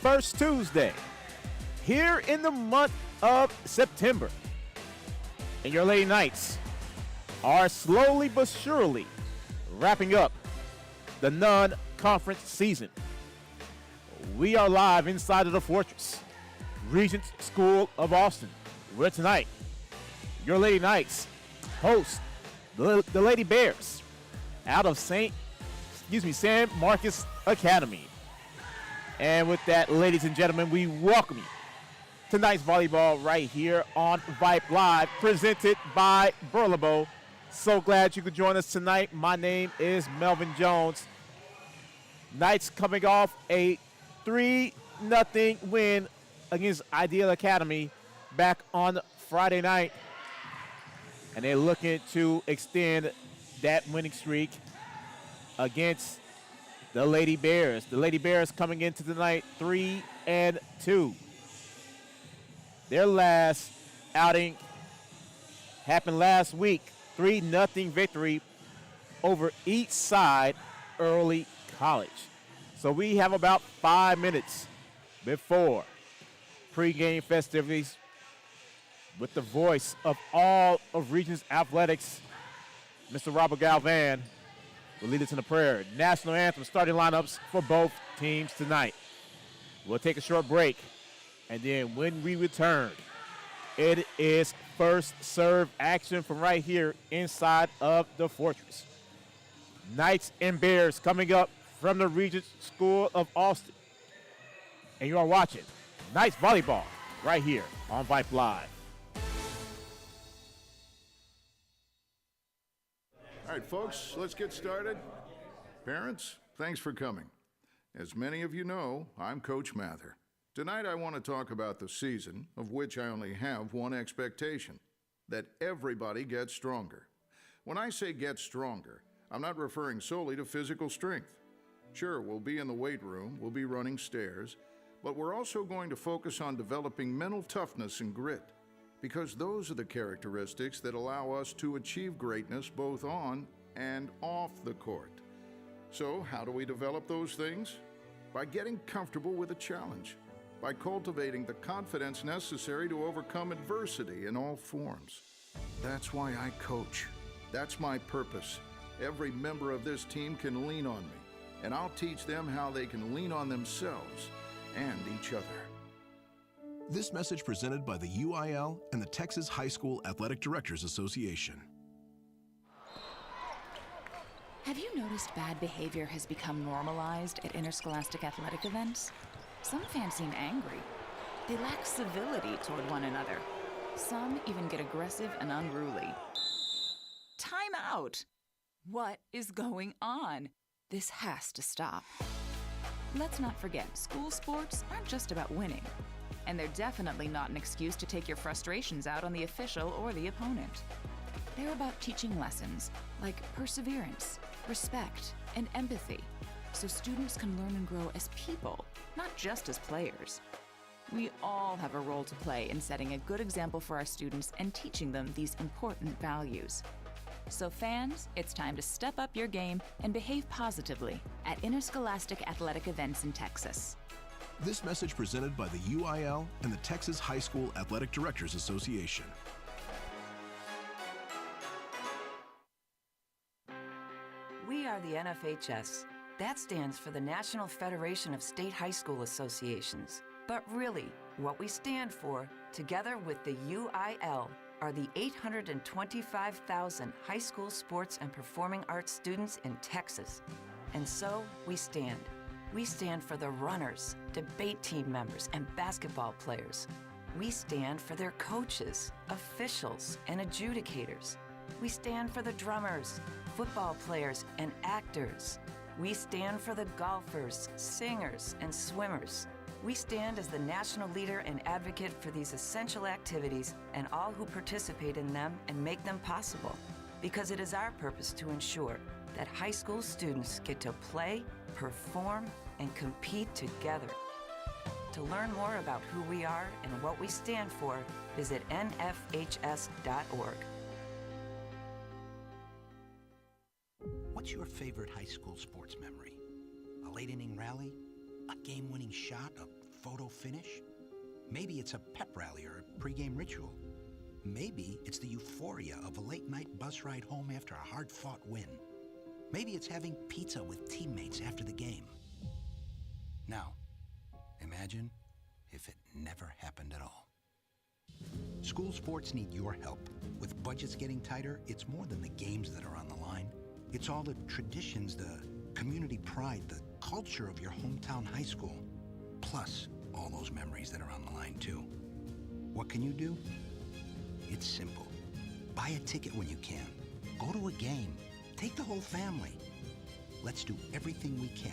first Tuesday here in the month of September. And your Lady Knights are slowly but surely wrapping up the non-conference season. We are live inside of the Fortress, Regents School of Austin, where tonight your Lady Knights host the Lady Bears out of San Marcos Academy. And with that, ladies and gentlemen, we welcome you to tonight's volleyball right here on Vype Live, presented by Volleyball. So glad you could join us tonight. My name is Melvin Jones. Knights coming off a 3-0 win against Ideal Academy back on Friday night. And they're looking to extend that winning streak against the Lady Bears. The Lady Bears coming into tonight 3-2. Their last outing happened last week, 3-0 victory over Eastside Early College. So we have about 5 minutes before pregame festivities with the voice of all of Regents Athletics, Mr. Robert Galvan, will lead us in a prayer. National anthem starting lineups for both teams tonight. We'll take a short break, and then when we return, it is first serve action from right here inside of the Fortress. Knights and Bears coming up from the Regents School of Austin. And you are watching Knights Volleyball right here on Vype Live. All right, folks, let's get started. Parents, thanks for coming. As many of you know, I'm Coach Mather. Tonight I want to talk about the season, of which I only have one expectation: that everybody gets stronger. When I say get stronger, I'm not referring solely to physical strength. Sure, we'll be in the weight room, we'll be running stairs, but we're also going to focus on developing mental toughness and grit, because those are the characteristics that allow us to achieve greatness both on and off the court. So how do we develop those things? By getting comfortable with a challenge, by cultivating the confidence necessary to overcome adversity in all forms. That's why I coach. That's my purpose. Every member of this team can lean on me, and I'll teach them how they can lean on themselves and each other. This message presented by the UIL and the Texas High School Athletic Directors Association. Have you noticed bad behavior has become normalized at interscholastic athletic events? Some fans seem angry. They lack civility toward one another. Some even get aggressive and unruly. Time out! What is going on? This has to stop. Let's not forget, school sports aren't just about winning. And they're definitely not an excuse to take your frustrations out on the official or the opponent. They're about teaching lessons like perseverance, respect, and empathy, so students can learn and grow as people, not just as players. We all have a role to play in setting a good example for our students and teaching them these important values. So fans, it's time to step up your game and behave positively at interscholastic athletic events in Texas. This message presented by the UIL and the Texas High School Athletic Directors Association. We are the NFHS. That stands for the National Federation of State High School Associations. But really, what we stand for, together with the UIL, are the 825,000 high school sports and performing arts students in Texas. And so we stand. We stand for the runners, debate team members, and basketball players. We stand for their coaches, officials, and adjudicators. We stand for the drummers, football players, and actors. We stand for the golfers, singers, and swimmers. We stand as the national leader and advocate for these essential activities and all who participate in them and make them possible, because it is our purpose to ensure that high school students get to play, perform, and compete together. To learn more about who we are and what we stand for, visit nfhs.org. What's your favorite high school sports memory? A late inning rally? A game-winning shot? A photo finish. Maybe it's a pep rally or a pregame ritual. Maybe it's the euphoria of a late-night bus ride home after a hard-fought win. Maybe it's having pizza with teammates after the game. Now, imagine if it never happened at all. School sports need your help. With budgets getting tighter, it's more than the games that are on the line. It's all the traditions, the community pride, the culture of your hometown high school, plus all those memories that are on the line too. What can you do? It's simple. Buy a ticket when you can. Go to a game. Take the whole family. Let's do everything we can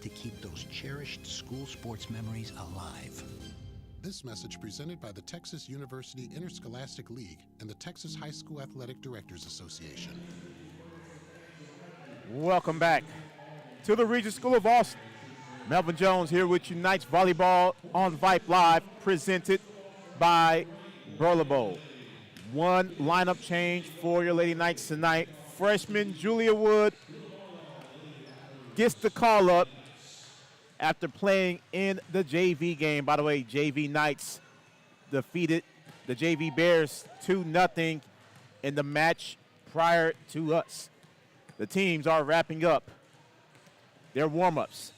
to keep those cherished school sports memories alive. This message presented by the Texas University Interscholastic League and the Texas High School Athletic Directors Association. Welcome back to the Regents School of Austin. Melvin Jones here with you. Knights Volleyball on Vype Live, presented by Volleyball. One lineup change for your Lady Knights tonight. Freshman Julia Wood gets the call up after playing in the JV game. By the way, JV Knights defeated the JV Bears 2-0 in the match prior to us. The teams are wrapping up their warm-ups.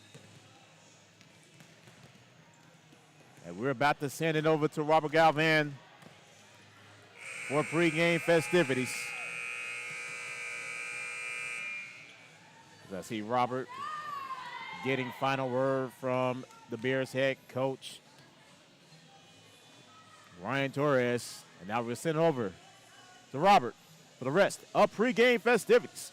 And we're about to send it over to Robert Galvan for pregame festivities. As I see Robert getting final word from the Bears head coach, Ryan Torres. And now we'll send it over to Robert for the rest of pregame festivities.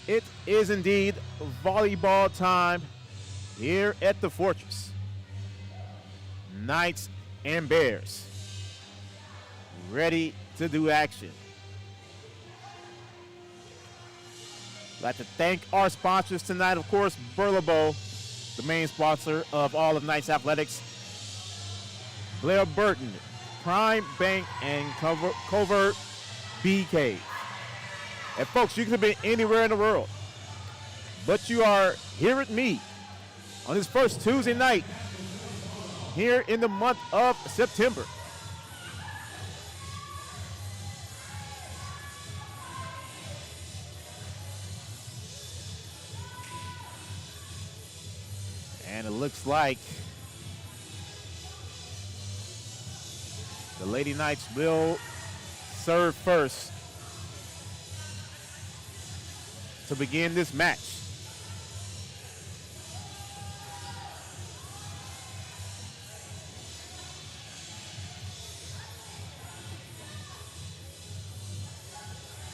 It is indeed volleyball time here at the Fortress. Knights and Bears ready to do action. I'd like to thank our sponsors tonight, of course, Volleyball, the main sponsor of all of Knights Athletics, Blair Burton, Prime Bank, and Covert BK. And folks, you could have been anywhere in the world, but you are here with me on this first Tuesday night here in the month of September. And it looks like the Lady Knights will serve first to begin this match.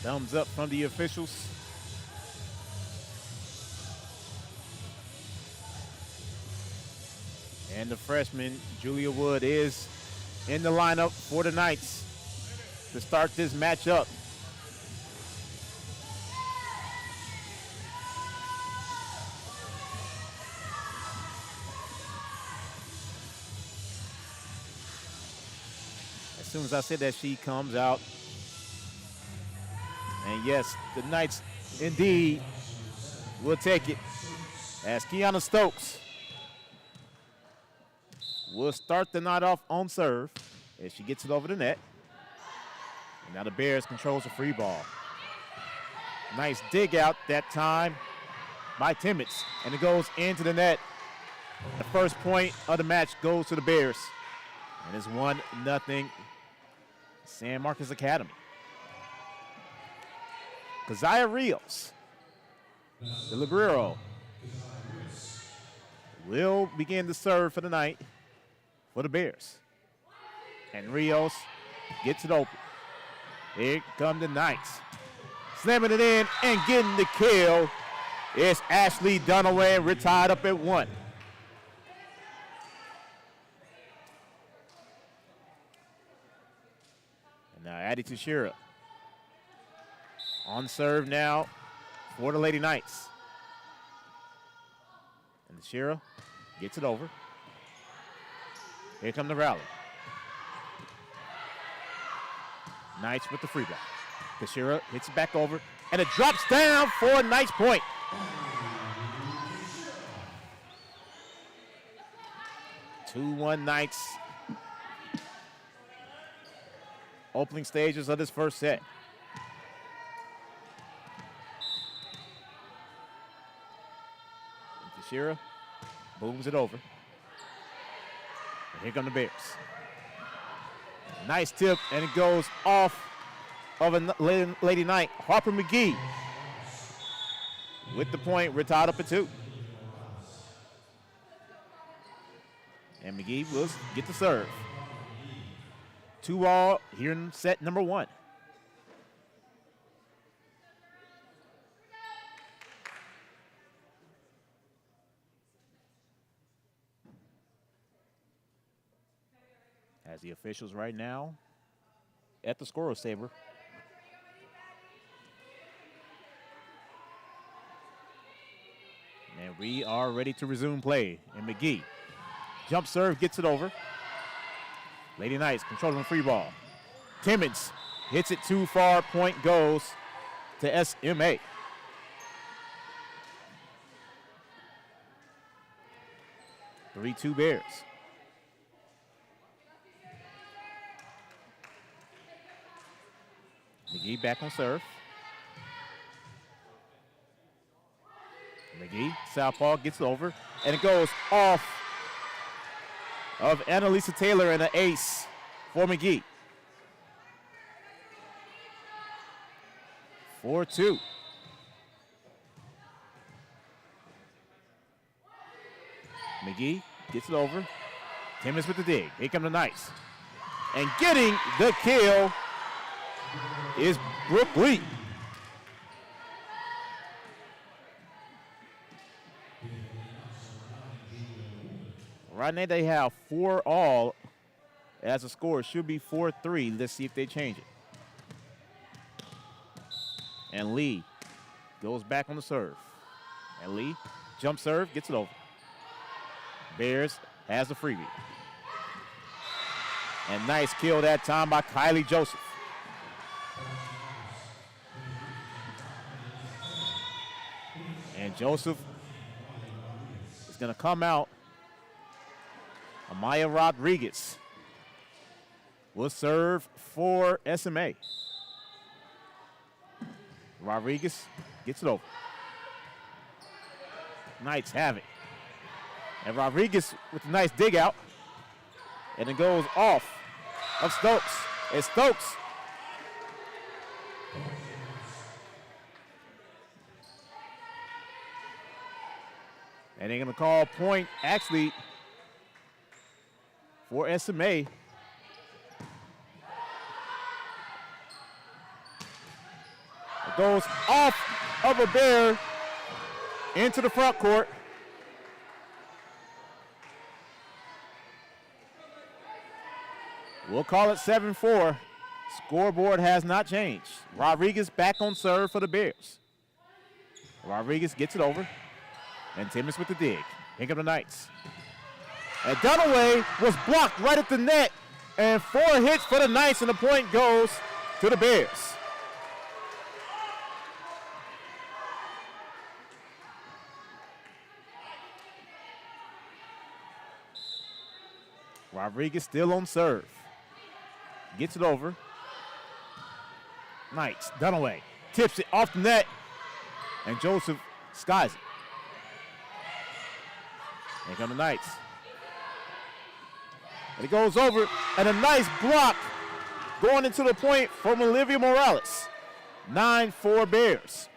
Thumbs up from the officials. And the freshman, Julia Wood, is in the lineup for the Knights to start this matchup. As soon as I said that, she comes out. And yes, the Knights indeed will take it as Kiana Stokes will start the night off on serve as she gets it over the net. And now the Bears controls the free ball. Nice dig out that time by Timmons, and it goes into the net. The first point of the match goes to the Bears. And it's 1-0 San Marcos Academy. Keziah Rios, the libero, will begin to serve for the night for the Bears. And Rios gets it open. Here come the Knights. Slamming it in and getting the kill is Ashley Dunaway. We're tied up at 1. And now Addie Teixeira on serve now for the Lady Knights. And Teixeira gets it over. Here come the rally. Knights with the free ball. Teixeira hits it back over, and it drops down for a Knights point. Two 2-1 Knights. Opening stages of this first set. Teixeira booms it over. And here come the Bears. Nice tip, and it goes off of a Lady Knight. Harper McGee with the point. We're tied up at 2. And McGee will get the serve. 2-all here in set number 1. As the officials right now at the scorer's table. And we are ready to resume play. And McGee, jump serve, gets it over. Lady Knights controlling the free ball. Timmons hits it too far. Point goes to SMA. Three-2 Bears. McGee back on serve. McGee, southpaw, gets over, and it goes off of Annalisa Taylor and an ace for McGee. 4-2. McGee gets it over. Timmons with the dig. Here come the Knights. And getting the kill is Brooke Lee. Right now they have 4 all as a score. It should be 4-3. Let's see if they change it. And Lee goes back on the serve. And Lee, jump serve, gets it over. Bears has the freebie. And nice kill that time by Kylie Joseph. And Joseph is going to come out. Amaya Rodriguez will serve for SMA. Rodriguez gets it over. Knights have it. And Rodriguez with a nice dig out. And it goes off of Stokes. It's Stokes. And they're going to call point, actually, for SMA. It goes off of a Bear into the front court. We'll call it 7-4. Scoreboard has not changed. Rodriguez back on serve for the Bears. Rodriguez gets it over. And Timmons with the dig. Pick up the Knights. And Dunaway was blocked right at the net. And 4 hits for the Knights, and the point goes to the Bears. Rodriguez still on serve. Gets it over. Knights, Dunaway tips it off the net. And Joseph skies it. Here come the Knights. And it goes over, and a nice block going into the point from Olivia Morales. 9-4 Bears.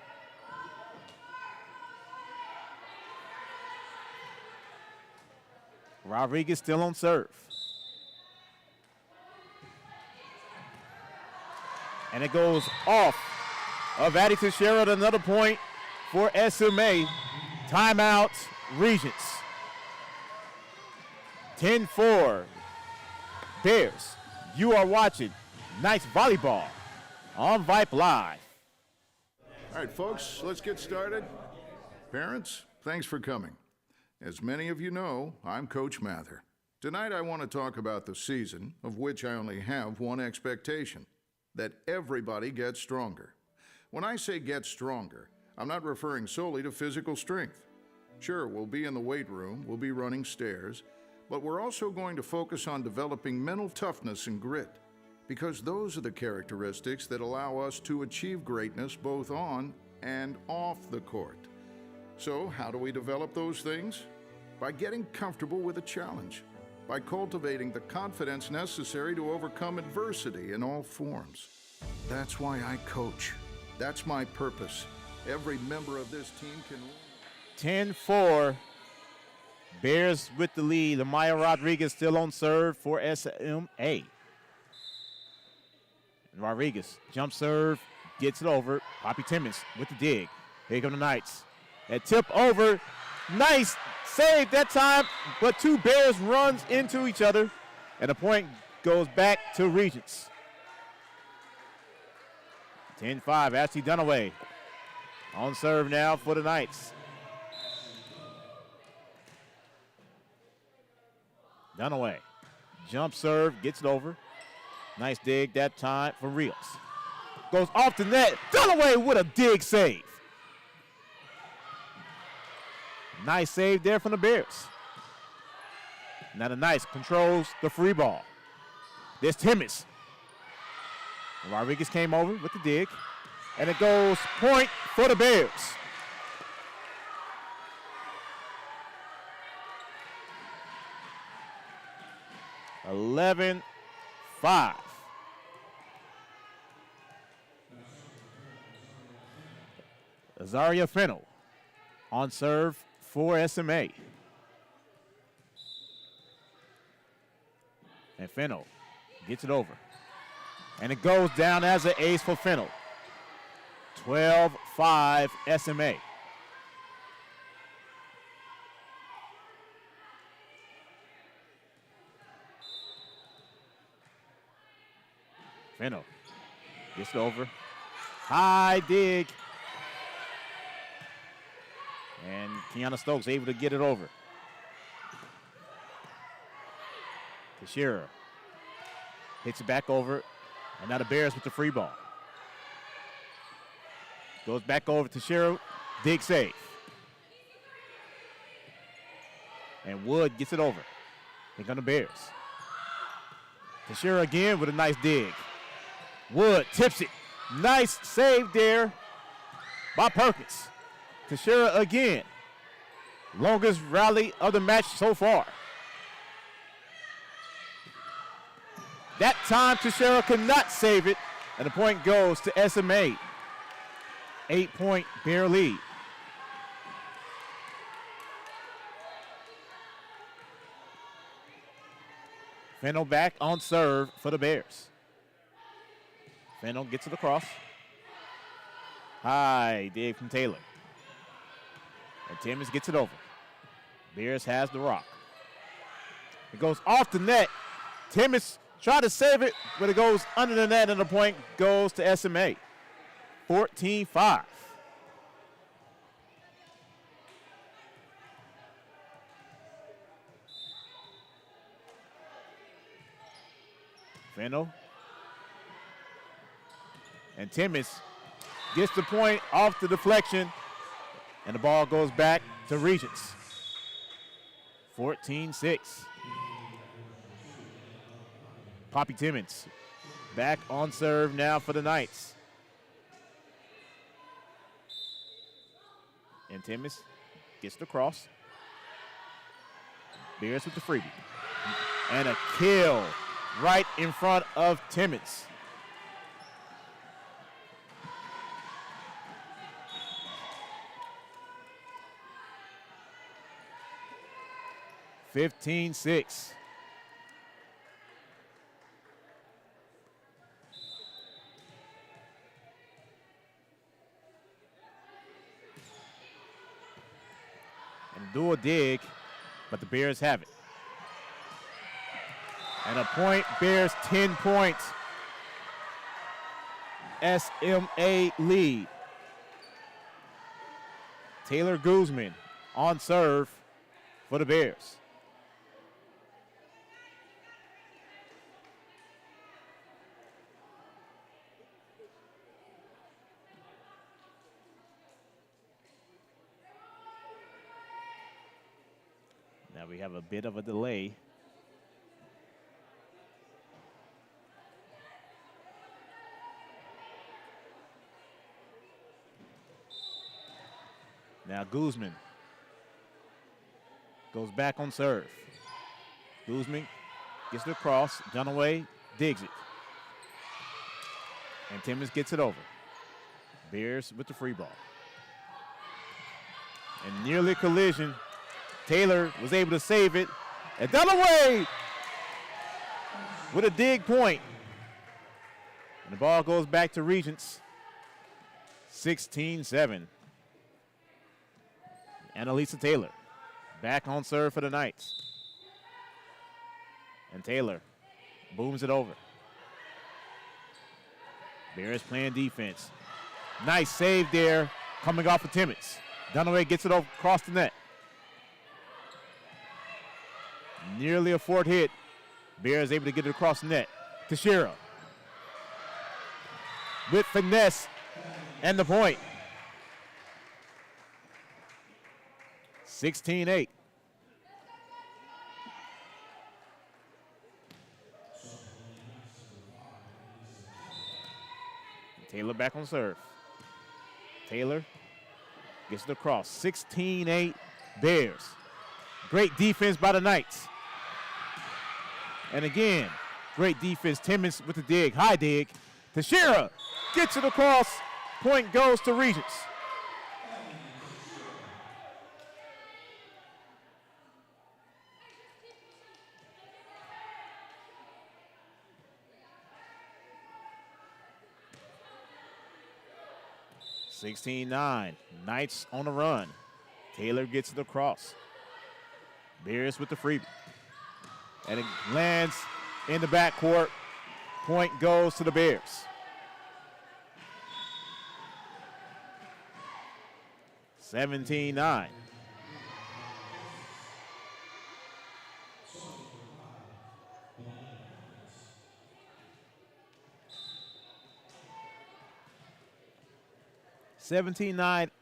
Rodriguez still on serve. And it goes off of Addie Teixeira at another point for SMA. Timeout, Regents. 10-4 Bears. You are watching Knights Volleyball on Vype Live. All right, folks, let's get started. Parents, thanks for coming. As many of you know, I'm Coach Mather. Tonight I want to talk about the season, of which I only have one expectation, that everybody gets stronger. When I say get stronger, I'm not referring solely to physical strength. Sure, we'll be in the weight room, we'll be running stairs, but we're also going to focus on developing mental toughness and grit, because those are the characteristics that allow us to achieve greatness both on and off the court. So how do we develop those things? By getting comfortable with a challenge, by cultivating the confidence necessary to overcome adversity in all forms. That's why I coach. That's my purpose. Every member of this team can... 10-4. Bears with the lead. Amaya Rodriguez still on serve for SMA. And Rodriguez, jump serve, gets it over. Poppy Timmons with the dig. Here come the Knights. And tip over. Nice save that time, but 2 Bears runs into each other. And the point goes back to Regents. 10-5, Ashley Dunaway on serve now for the Knights. Dunaway, jump serve, gets it over. Nice dig that time from Rios. Goes off the net. Dunaway with a dig save. Nice save there from the Bears. Now the Knights controls the free ball. There's Timmons. Rodriguez came over with the dig. And it goes point for the Bears. $11-5. Azaria Fennell on serve for SMA. And Fennell gets it over. And it goes down as an ace for Fennell. 12-5 SMA. Fenno gets it over. High dig. And Kiana Stokes able to get it over. Teixeira hits it back over. And now the Bears with the free ball. Goes back over to Teixeira. Dig save. And Wood gets it over. Here come the Bears. Teixeira again with a nice dig. Wood tips it. Nice save there by Perkins. Teixeira again. Longest rally of the match so far. That time Teixeira could not save it, and the point goes to SMA. 8-point Bear lead. Fenno back on serve for the Bears. Fenno gets it across. High dig from Taylor. And Timmons gets it over. Bears has the rock. It goes off the net. Timmons tried to save it, but it goes under the net, and the point goes to SMA. 14-5. Fenno. And Timmons gets the point off the deflection, and the ball goes back to Regents. 14-6. Poppy Timmons back on serve now for the Knights. And Timmons gets the cross. Bears with the freebie. And a kill right in front of Timmons. (15-6). And do a dig, but the Bears have it. And a point, Bears 10 points. SMA lead. Taylor Guzman on serve for the Bears. Now we have a bit of a delay. Now Guzman goes back on serve. Guzman gets the cross. Dunaway digs it. And Timmons gets it over. Bears with the free ball. And nearly collision. Taylor was able to save it. And Dunaway with a dig point. And the ball goes back to Regents. 16-7. Annalisa Taylor back on serve for the Knights. And Taylor booms it over. Bears playing defense. Nice save there coming off of Timmons. Dunaway gets it over across the net. Nearly a fourth hit. Bears able to get it across the net. Teixeira with finesse and the point. 16-8. Taylor back on serve. Taylor gets it across. 16-8 Bears. Great defense by the Knights. And again, great defense. Timmons with the dig. High dig. Teixeira gets it across. Point goes to Regents. (16-9). Knights on the run. Taylor gets it across. Bears with the freebie. And it lands in the backcourt Point goes to the Bears. 17-9.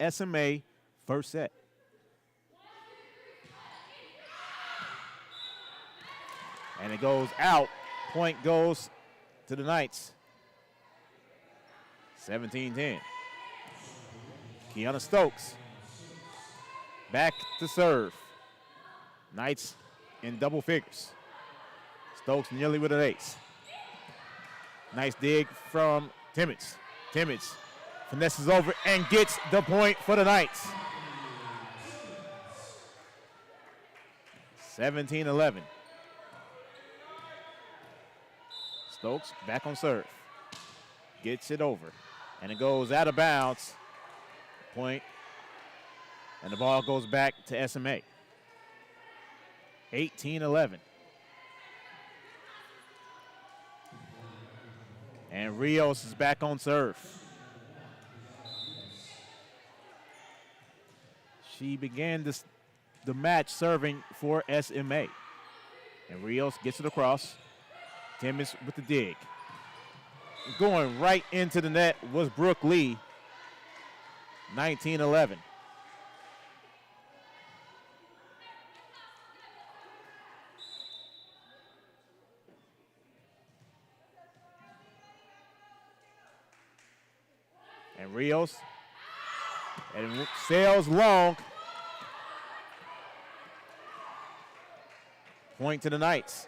SMA, first set. And it goes out. Point goes to the Knights. 17-10. Kiana Stokes back to serve. Knights in double figures. Stokes nearly with an ace. Nice dig from Timmons. Timmons finesses over and gets the point for the Knights. 17-11. Stokes back on serve. Gets it over. And it goes out of bounds. Point. And the ball goes back to SMA. 18-11. And Rios is back on serve. She began the match serving for SMA. And Rios gets it across. Timmons with the dig. Going right into the net was Brooke Lee. 19-11. And Rios. And sails long. Point to the Knights.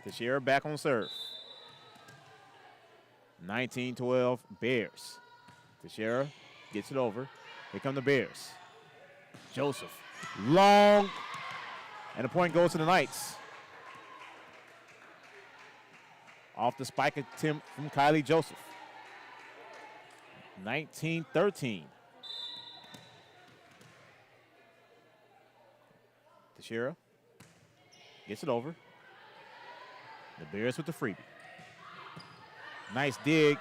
Teixeira back on serve. 19-12 Bears. Teixeira gets it over. Here come the Bears. Joseph, long, and the point goes to the Knights. Off the spike attempt from Kylie Joseph. 19-13. Teixeira gets it over. The Bears with the freebie. Nice dig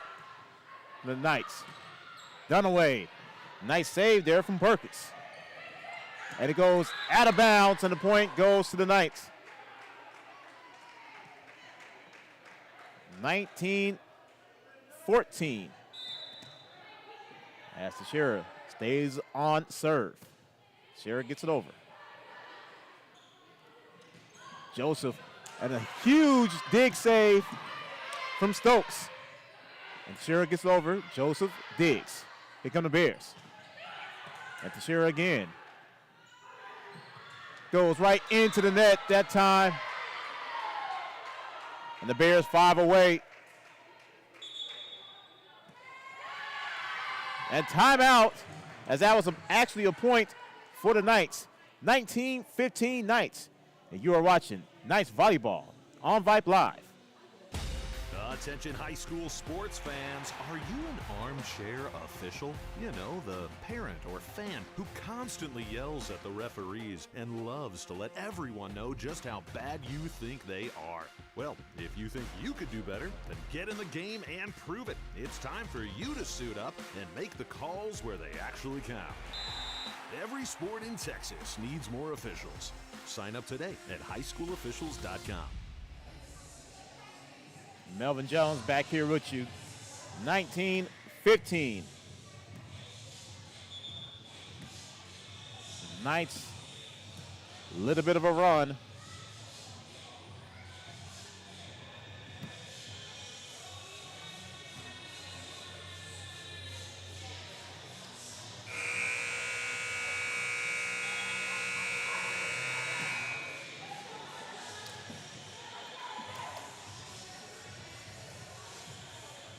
from the Knights. Dunaway. Nice save there from Perkins. And it goes out of bounds, and the point goes to the Knights. 19-14. As Teixeira stays on serve. Teixeira gets it over. Joseph, and a huge dig save from Stokes. And Teixeira gets it over. Joseph digs. Here come the Bears. And Teixeira again. Goes right into the net that time. And the Bears 5 away. And timeout, as that was actually a point for the Knights. 19-15 Knights. And you are watching Knights Volleyball on Vype Live. Attention high school sports fans, are you an armchair official? You know, the parent or fan who constantly yells at the referees and loves to let everyone know just how bad you think they are. Well, if you think you could do better, then get in the game and prove it. It's time for you to suit up and make the calls where they actually count. Every sport in Texas needs more officials. Sign up today at highschoolofficials.com. Melvin Jones back here with you. 19-15. Knights, a little bit of a run.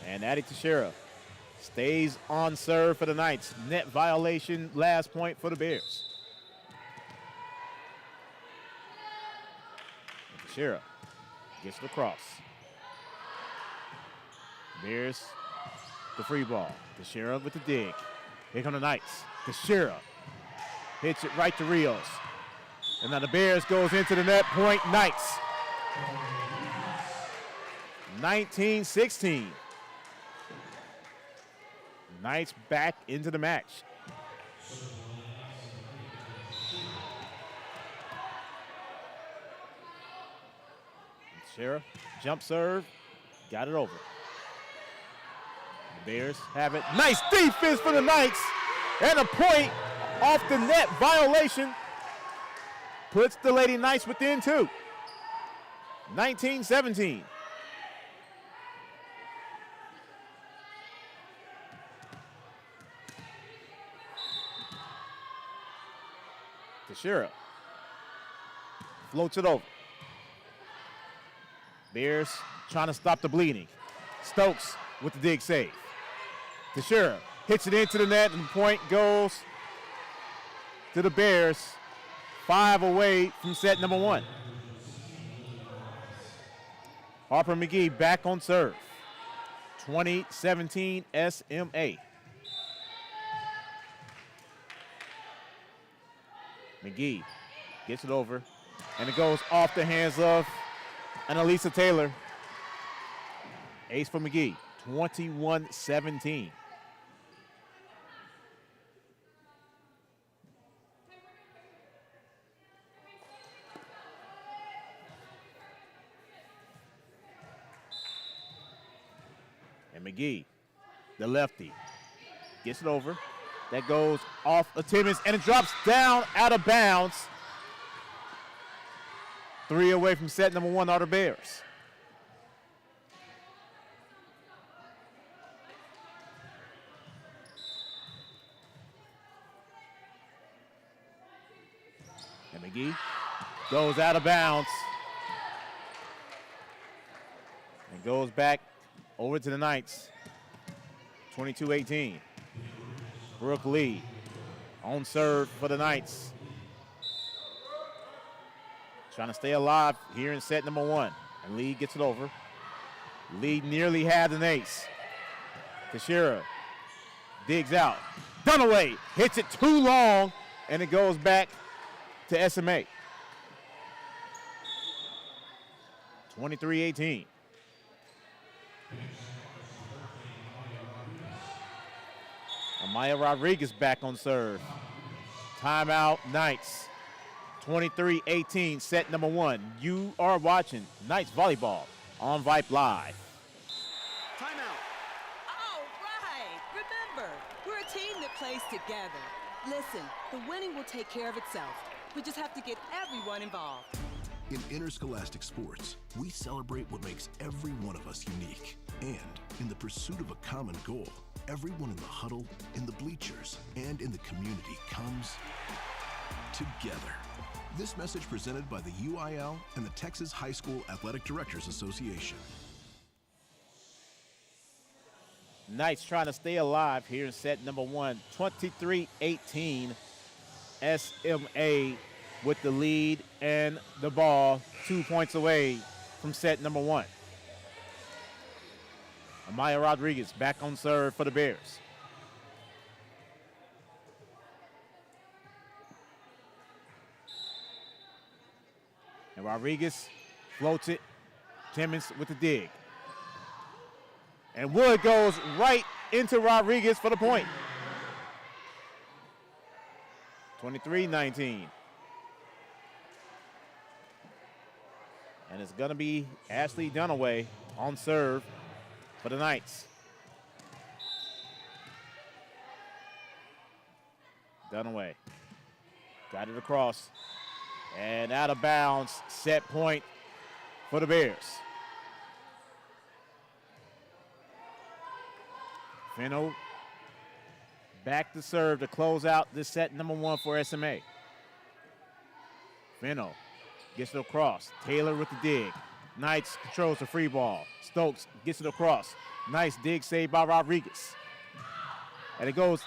And Addie Teixeira stays on serve for the Knights. Net violation, last point for the Bears. And Teixeira gets it across. Bears, the free ball. Teixeira with the dig. Here come the Knights. Teixeira hits it right to Rios. And now the Bears goes into the net, point Knights. 19-16. Knights back into the match. Sheriff, jump serve, got it over. The Bears have it. Nice defense for the Knights. And a point off the net violation puts the Lady Knights within 2. 19-17. Teixeira floats it over. Bears trying to stop the bleeding. Stokes with the dig save. Teixeira hits it into the net, and the point goes to the Bears. 5 away from set number 1. Harper McGee back on serve. 20-17 SMA. McGee gets it over, and it goes off the hands of Annalisa Taylor. Ace for McGee, 21-17. And McGee, the lefty, gets it over. That goes off of Timmons, and it drops down out of bounds. 3 away from set number 1 are the Bears. And McGee goes out of bounds and goes back over to the Knights. 22-18. Brooke Lee on serve for the Knights. Trying to stay alive here in set number 1. And Lee gets it over. Lee nearly had an ace. Teixeira digs out. Dunaway hits it too long, and it goes back to SMA. 23-18. Amaya Rodriguez back on serve. Timeout, Knights. 23-18, set number 1. You are watching Knights Volleyball on Vype Live. Timeout. All right. Remember, we're a team that plays together. Listen, the winning will take care of itself. We just have to get everyone involved. In interscholastic sports, we celebrate what makes every one of us unique. And in the pursuit of a common goal, everyone in the huddle, in the bleachers, and in the community comes together. This message presented by the UIL and the Texas High School Athletic Directors Association. Knights trying to stay alive here in set number 1. 23-18. SMA with the lead and the ball 2 points away from set number 1. Amaya Rodriguez back on serve for the Bears. And Rodriguez floats it. Timmons with the dig. And Wood goes right into Rodriguez for the point. 23-19. And it's going to be Ashley Dunaway on serve for the Knights. Dunaway got it across. And out of bounds, set point for the Bears. Fino back to serve to close out this set number 1 for SMA. Fino gets it across. Taylor with the dig. Knights controls the free ball. Stokes gets it across. Nice dig save by Rodriguez. And it goes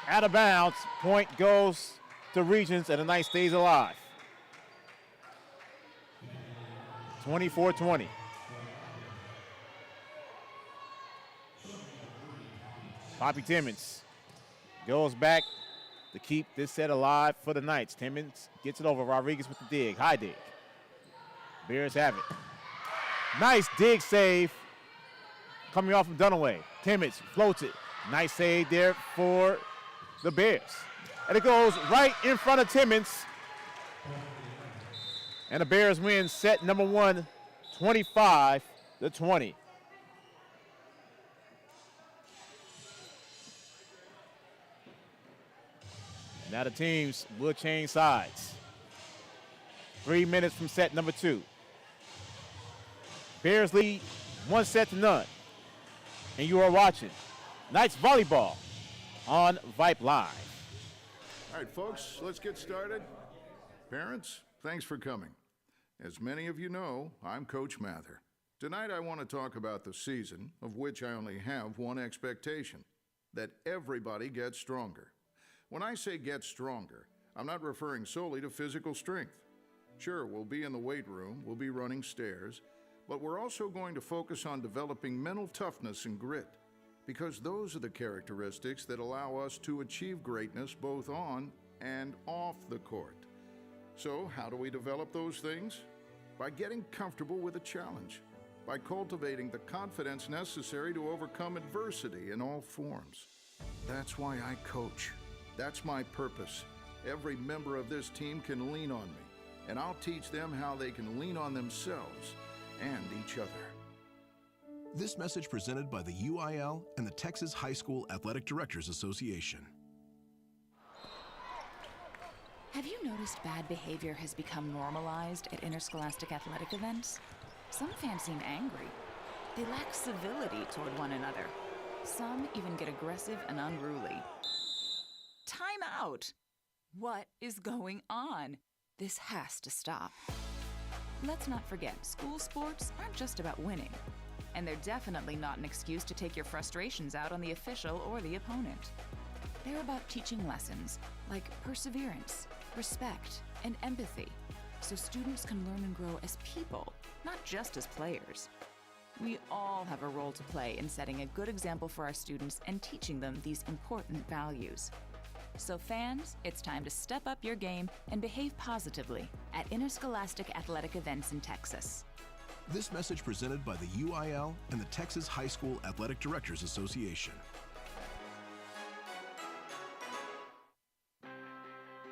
out of bounds. Point goes to Regents, and the Knights stays alive. 24-20. Poppy Timmons goes back to keep this set alive for the Knights. Timmons gets it over. Rodriguez with the dig. High dig. Bears have it. Nice dig save coming off from Dunaway. Timmons floats it. Nice save there for the Bears. And it goes right in front of Timmons. And the Bears win set number 1, 25-20. Now the teams will change sides. 3 minutes from set number 2. Bears lead 1-0. And you are watching Knights Volleyball on Vype Live. All right, folks, let's get started. Parents, thanks for coming. As many of you know, I'm Coach Mather. Tonight I want to talk about the season, of which I only have one expectation, that everybody gets stronger. When I say get stronger, I'm not referring solely to physical strength. Sure, we'll be in the weight room, we'll be running stairs, but we're also going to focus on developing mental toughness and grit, because those are the characteristics that allow us to achieve greatness both on and off the court. So, how do we develop those things? By getting comfortable with a challenge, by cultivating the confidence necessary to overcome adversity in all forms. That's why I coach. That's my purpose. Every member of this team can lean on me, and I'll teach them how they can lean on themselves and each other. This message presented by the UIL and the Texas High School Athletic Directors Association. Have you noticed bad behavior has become normalized at interscholastic athletic events? Some fans seem angry. They lack civility toward one another. Some even get aggressive and unruly. Time out! What is going on? This has to stop. Let's not forget, school sports aren't just about winning. And they're definitely not an excuse to take your frustrations out on the official or the opponent. They're about teaching lessons like perseverance, respect, and empathy, so students can learn and grow as people, not just as players. We all have a role to play in setting a good example for our students and teaching them these important values. So fans, it's time to step up your game and behave positively at interscholastic athletic events in Texas. This message presented by the UIL and the Texas High School Athletic Directors Association.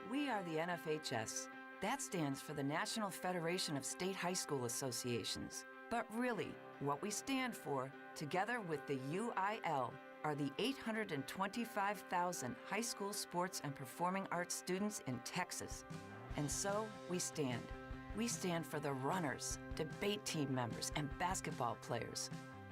We are the NFHS. That stands for the National Federation of State High School Associations. But really, what we stand for, together with the UIL, are the 825,000 high school sports and performing arts students in Texas. And so we stand. We stand for the runners, debate team members, and basketball players.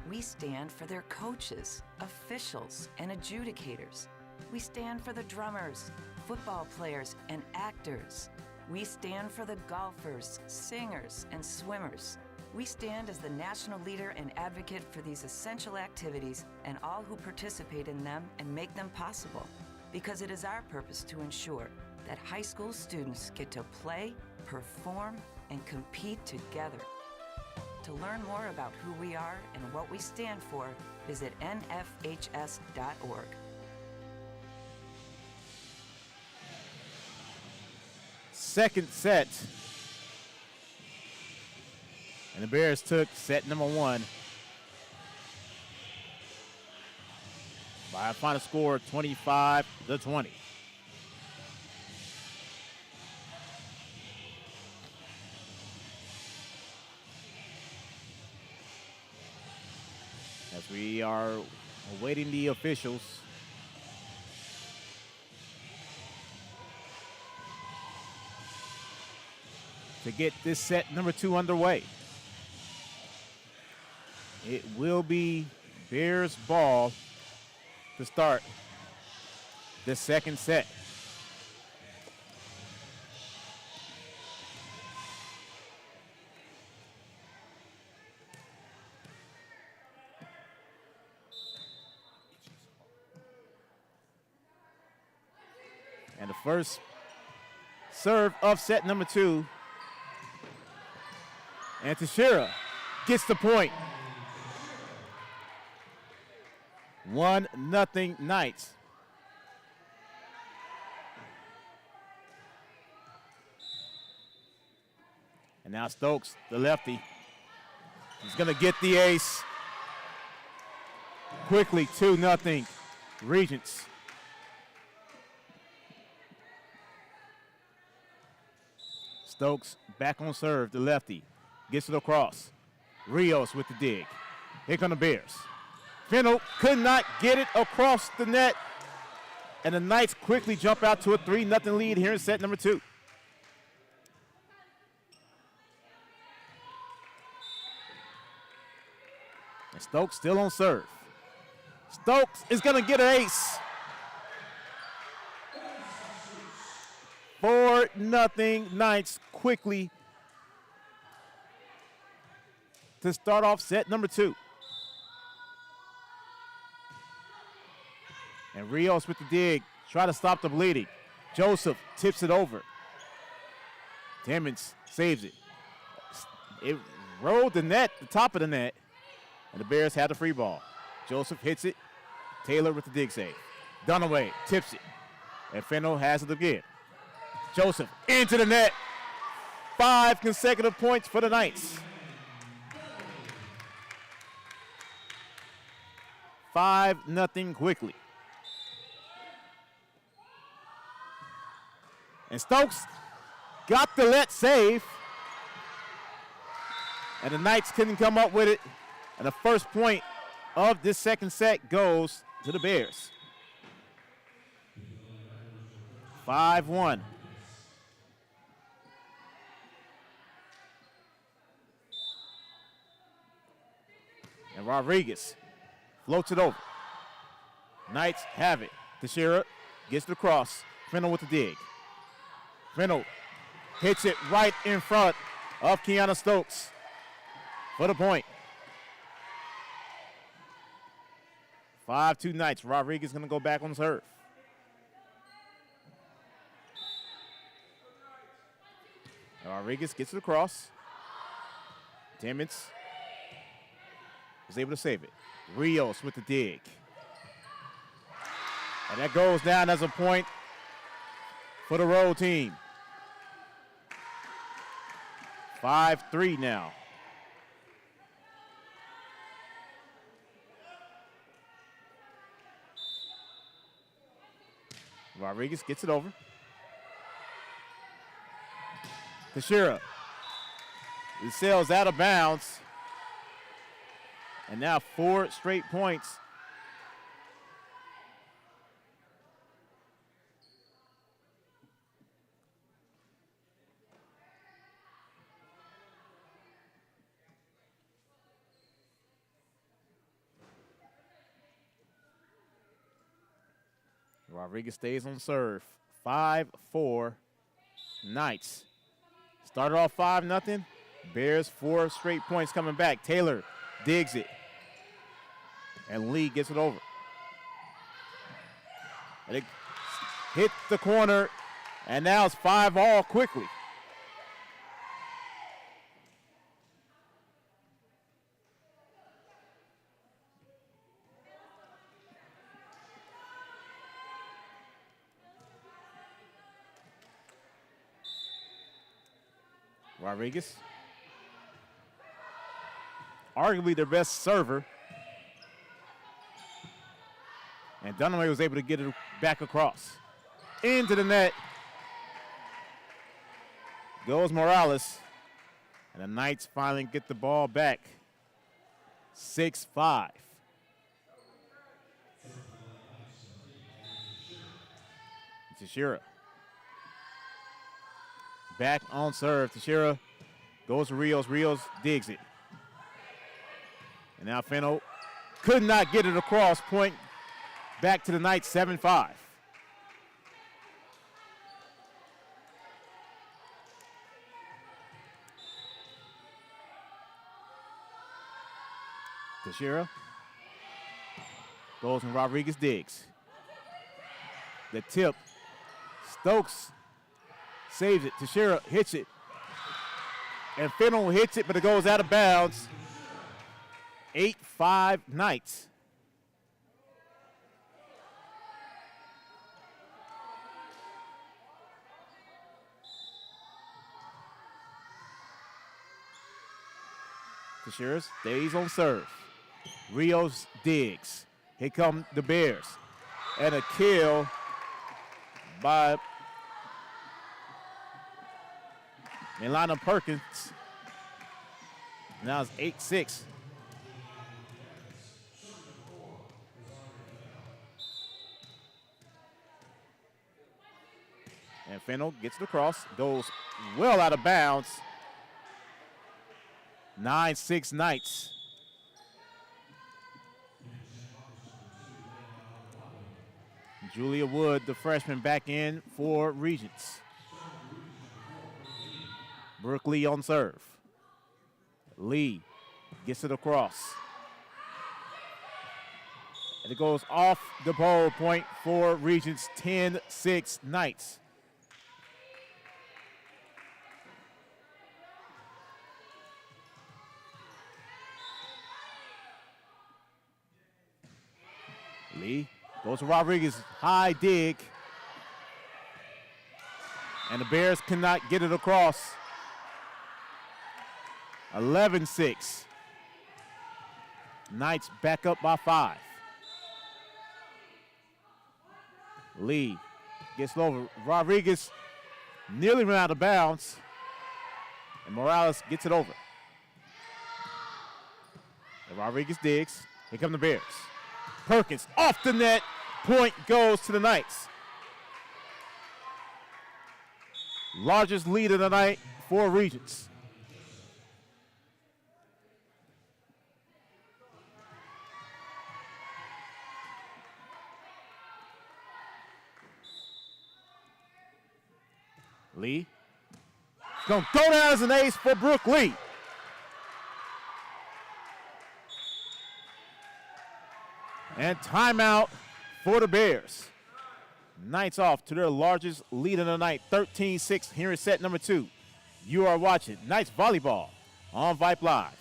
We stand for their coaches, officials, and adjudicators. We stand for the drummers, football players, and actors. We stand for the golfers, singers, and swimmers. We stand as the national leader and advocate for these essential activities and all who participate in them and make them possible, because it is our purpose to ensure that high school students get to play, perform, and compete together. To learn more about who we are and what we stand for, visit nfhs.org. Second set. And the Bears took set number 1 by a final score of 25-20. As we are awaiting the officials to get this set number 2 underway. It will be Bears ball to start the second set. And the first serve of set number 2. And Teixeira gets the point. 1-0 Knights. And now Stokes, the lefty. He's going to get the ace. Quickly, 2-0, Regents. Stokes back on serve, the lefty. Gets it across. Rios with the dig. Here come the Bears. Fennell could not get it across the net. And the Knights quickly jump out to a 3-0 lead here in set number 2. And Stokes still on serve. Stokes is going to get an ace. 4-0 Knights quickly to start off set number 2. And Rios with the dig, try to stop the bleeding. Joseph tips it over. Timmons saves it. It rolled the net, the top of the net, and the Bears had the free ball. Joseph hits it. Taylor with the dig save. Dunaway tips it. And Fennell has it again. Joseph into the net. 5 consecutive points for the Knights. 5-0 quickly. And Stokes got the let save. And the Knights couldn't come up with it. And the first point of this second set goes to the Bears. 5-1. And Rodriguez floats it over. Knights have it. Teixeira gets it across. Fennell with the dig. Fennell hits it right in front of Kiana Stokes for the point. 5-2 Knights. Rodriguez going to go back on serve. Rodriguez gets it across. Timmons was able to save it. Rios with the dig. And that goes down as a point for the road team. 5-3 now. Rodriguez gets it over. Teixeira. It sails out of bounds. And now 4 straight points. Rodriguez stays on serve. 5-4 Knights. Started off 5-0. Bears 4 straight points coming back. Taylor digs it. And Lee gets it over. And it hit the corner. And now it's 5-all quickly. Rodriguez, arguably their best server. And Dunaway was able to get it back across. Into the net goes Morales. And the Knights finally get the ball back. 6-5. Teixeira. Back on serve. Teixeira goes to Rios. Rios digs it. And now Fennell could not get it across. Point back to the Knights, 7-5. Teixeira goes and Rodriguez digs. The tip. Stokes saves it. Teixeira hits it. And Fennell hits it, but it goes out of bounds. 8-5 Knights. Teixeira stays on serve. Rios digs. Here come the Bears. And a kill by Milana Perkins. Now it's 8-6. And Fennell gets the cross, goes well out of bounds. 9-6 Knights. Julia Wood, the freshman, back in for Regents. Brooke Lee on serve. Lee gets it across. And it goes off the pole, point for Regents, 10-6 Knights. Lee goes to Rodriguez, high dig. And the Bears cannot get it across. 11-6. Knights back up by 5. Lee gets it over. Rodriguez nearly ran out of bounds. And Morales gets it over. And Rodriguez digs. Here come the Bears. Perkins off the net. Point goes to the Knights. Largest lead of the night for Regents. Lee. It's going to go down as an ace for Brooke Lee. And timeout for the Bears. Knights off to their largest lead of the night, 13-6 here in set number 2. You are watching Knights Volleyball on Vype Live.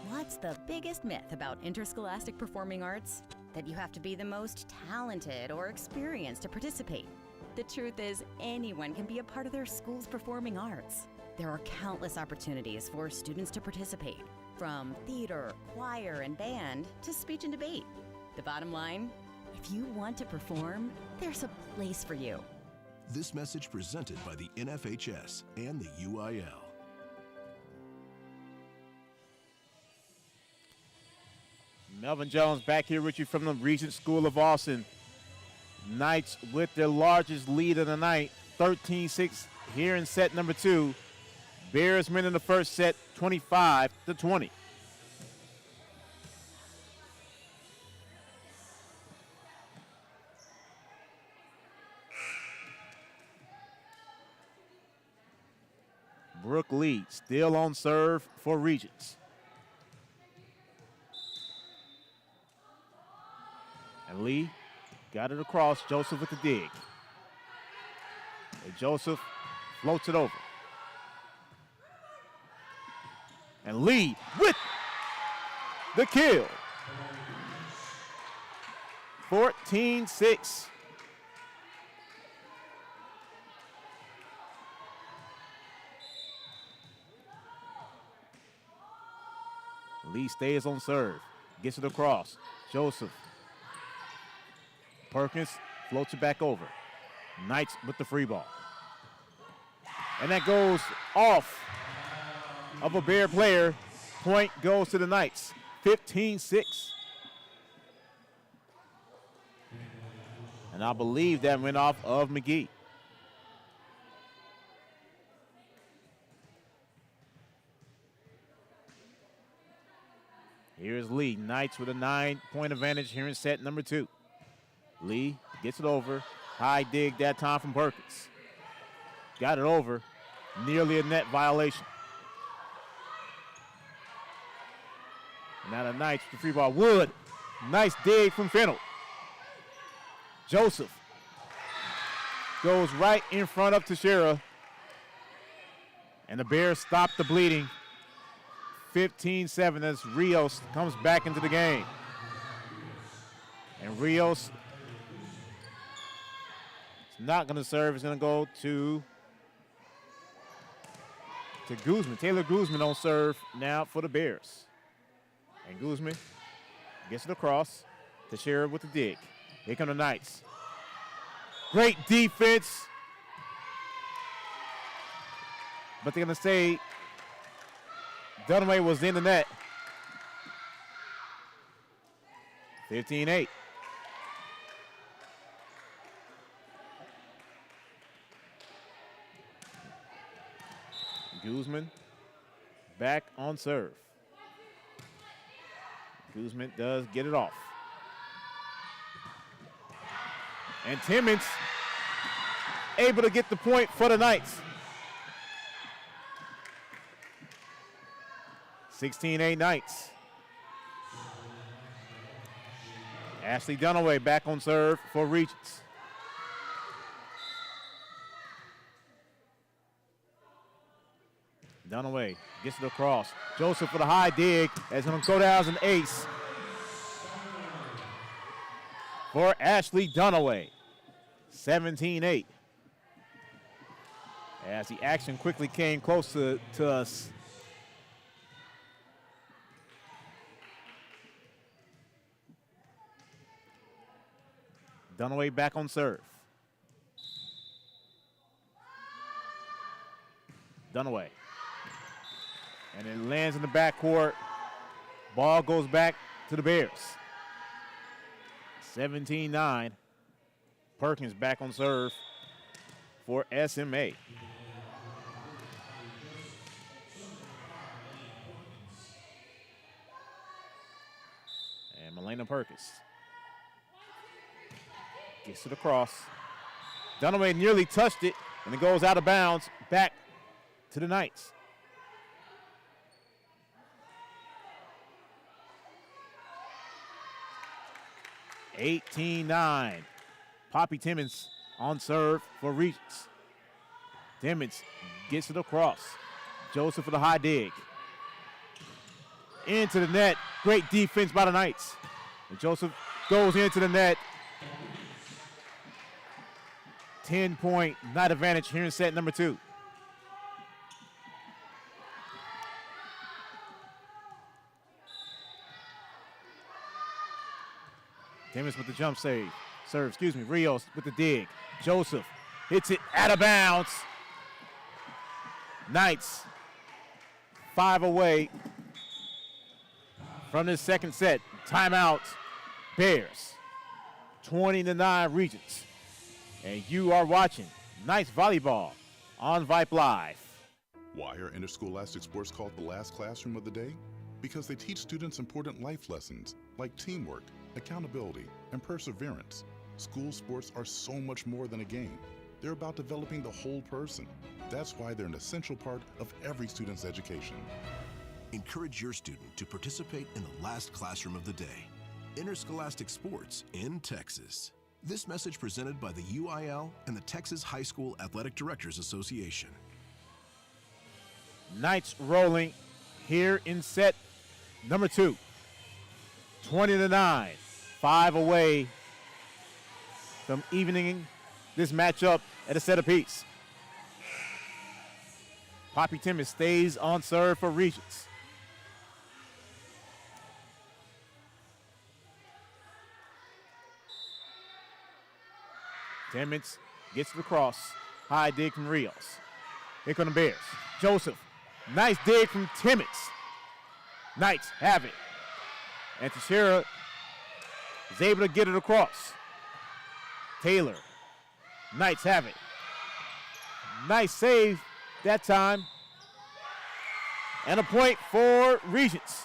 What's the biggest myth about interscholastic performing arts? That you have to be the most talented or experienced to participate. The truth is, anyone can be a part of their school's performing arts. There are countless opportunities for students to participate, from theater, choir, and band to speech and debate. The bottom line, if you want to perform, there's a place for you. This message presented by the NFHS and the UIL. Melvin Jones back here with you from the Regents School of Austin. Knights with their largest lead of the night, 13-6 here in set number 2. Bears win in the first set, 25-20. Brooke Lee still on serve for Regents. And Lee got it across. Joseph with the dig. And Joseph floats it over. And Lee with the kill. 14-6. Lee stays on serve. Gets it across. Joseph. Perkins floats it back over. Knights with the free ball. And that goes off of a Bear player. Point goes to the Knights. 15-6. And I believe that went off of McGee. Here's Lee. Knights with a 9-point advantage here in set number 2. Lee gets it over. High dig that time from Perkins. Got it over. Nearly a net violation. And now the Knights with the free ball. Wood. Nice dig from Fennell. Joseph goes right in front of Teixeira. And the Bears stop the bleeding. 15-7 as Rios comes back into the game. And Rios is not going to serve. It's going to go to to Guzman. Taylor Guzman on serve now for the Bears. And Guzman gets it across. Teixeira with the dig. Here come the Knights. Great defense. But they're going to say Dunaway was in the net. 15-8. Guzman back on serve. Guzman does get it off. And Timmons able to get the point for the Knights. 16-8 Knights. Ashley Dunaway back on serve for Regents. Dunaway gets it across. Joseph for the high dig. That's going to go down as an ace for Ashley Dunaway. 17-8. As the action quickly came close to us. Dunaway back on serve. Dunaway. And it lands in the backcourt. Ball goes back to the Bears. 17-9. Perkins back on serve for SMA. And Melena Perkins gets it across. Dunaway nearly touched it, and it goes out of bounds back to the Knights. (18-9). Poppy Timmons on serve for Regents. Timmons gets it across. Joseph for the high dig. Into the net. Great defense by the Knights. And Joseph goes into the net. 10-point Knight advantage here in set number 2. Timmons with the jump serve, Rios with the dig. Joseph hits it out of bounds. Knights 5 away from this second set. Timeout, Bears. 20-9 Regents. And you are watching Knights Volleyball on Vype Live. Why are interscholastic sports called the last classroom of the day? Because they teach students important life lessons like teamwork, accountability, and perseverance. School sports are so much more than a game. They're about developing the whole person. That's why they're an essential part of every student's education. Encourage your student to participate in the last classroom of the day. Interscholastic sports in Texas. This message presented by the UIL and the Texas High School Athletic Directors Association. Knights rolling here in set number 2. 20-9. 5 away from evening this matchup at a set apiece. Poppy Timmons stays on serve for Regents. Timmons gets it across. High dig from Rios. Here come the Bears. Joseph. Nice dig from Timmons. Knights have it. And Teixeira is able to get it across. Taylor. Knights have it. Nice save that time. And a point for Regents.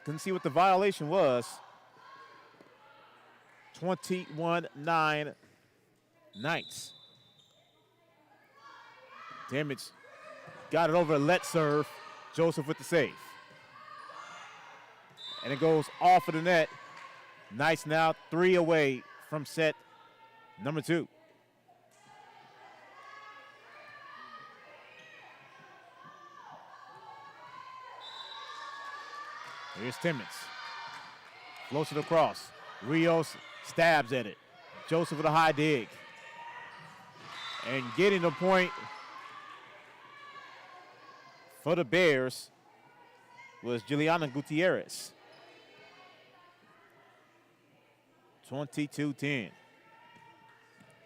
Couldn't see what the violation was. 21-9 Knights. Timmons got it over a let serve. Joseph with the save. And it goes off of the net. Knights now 3 away from set number 2. Here's Timmons. Floats it across. Rios stabs at it. Joseph with a high dig. And getting the point for the Bears was Juliana Gutierrez. 22-10.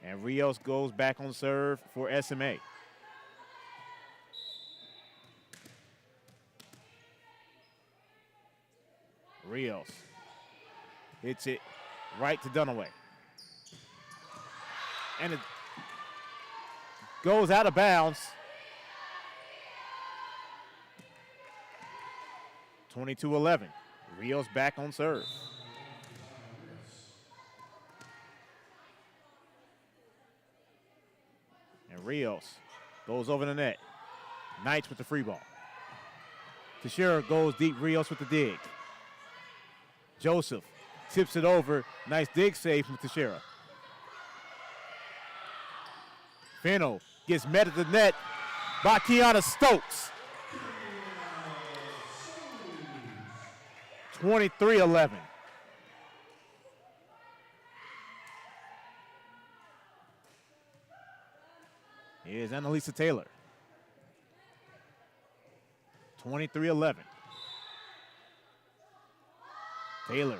And Rios goes back on serve for SMA. Rios hits it right to Dunaway. And it goes out of bounds. 22-11. Rios back on serve. And Rios goes over the net. Knights with the free ball. Teixeira goes deep. Rios with the dig. Joseph tips it over. Nice dig save from Teixeira. Fennell gets met at the net by Kiana Stokes. 23-11. Here's Annalisa Taylor. 23-11. Taylor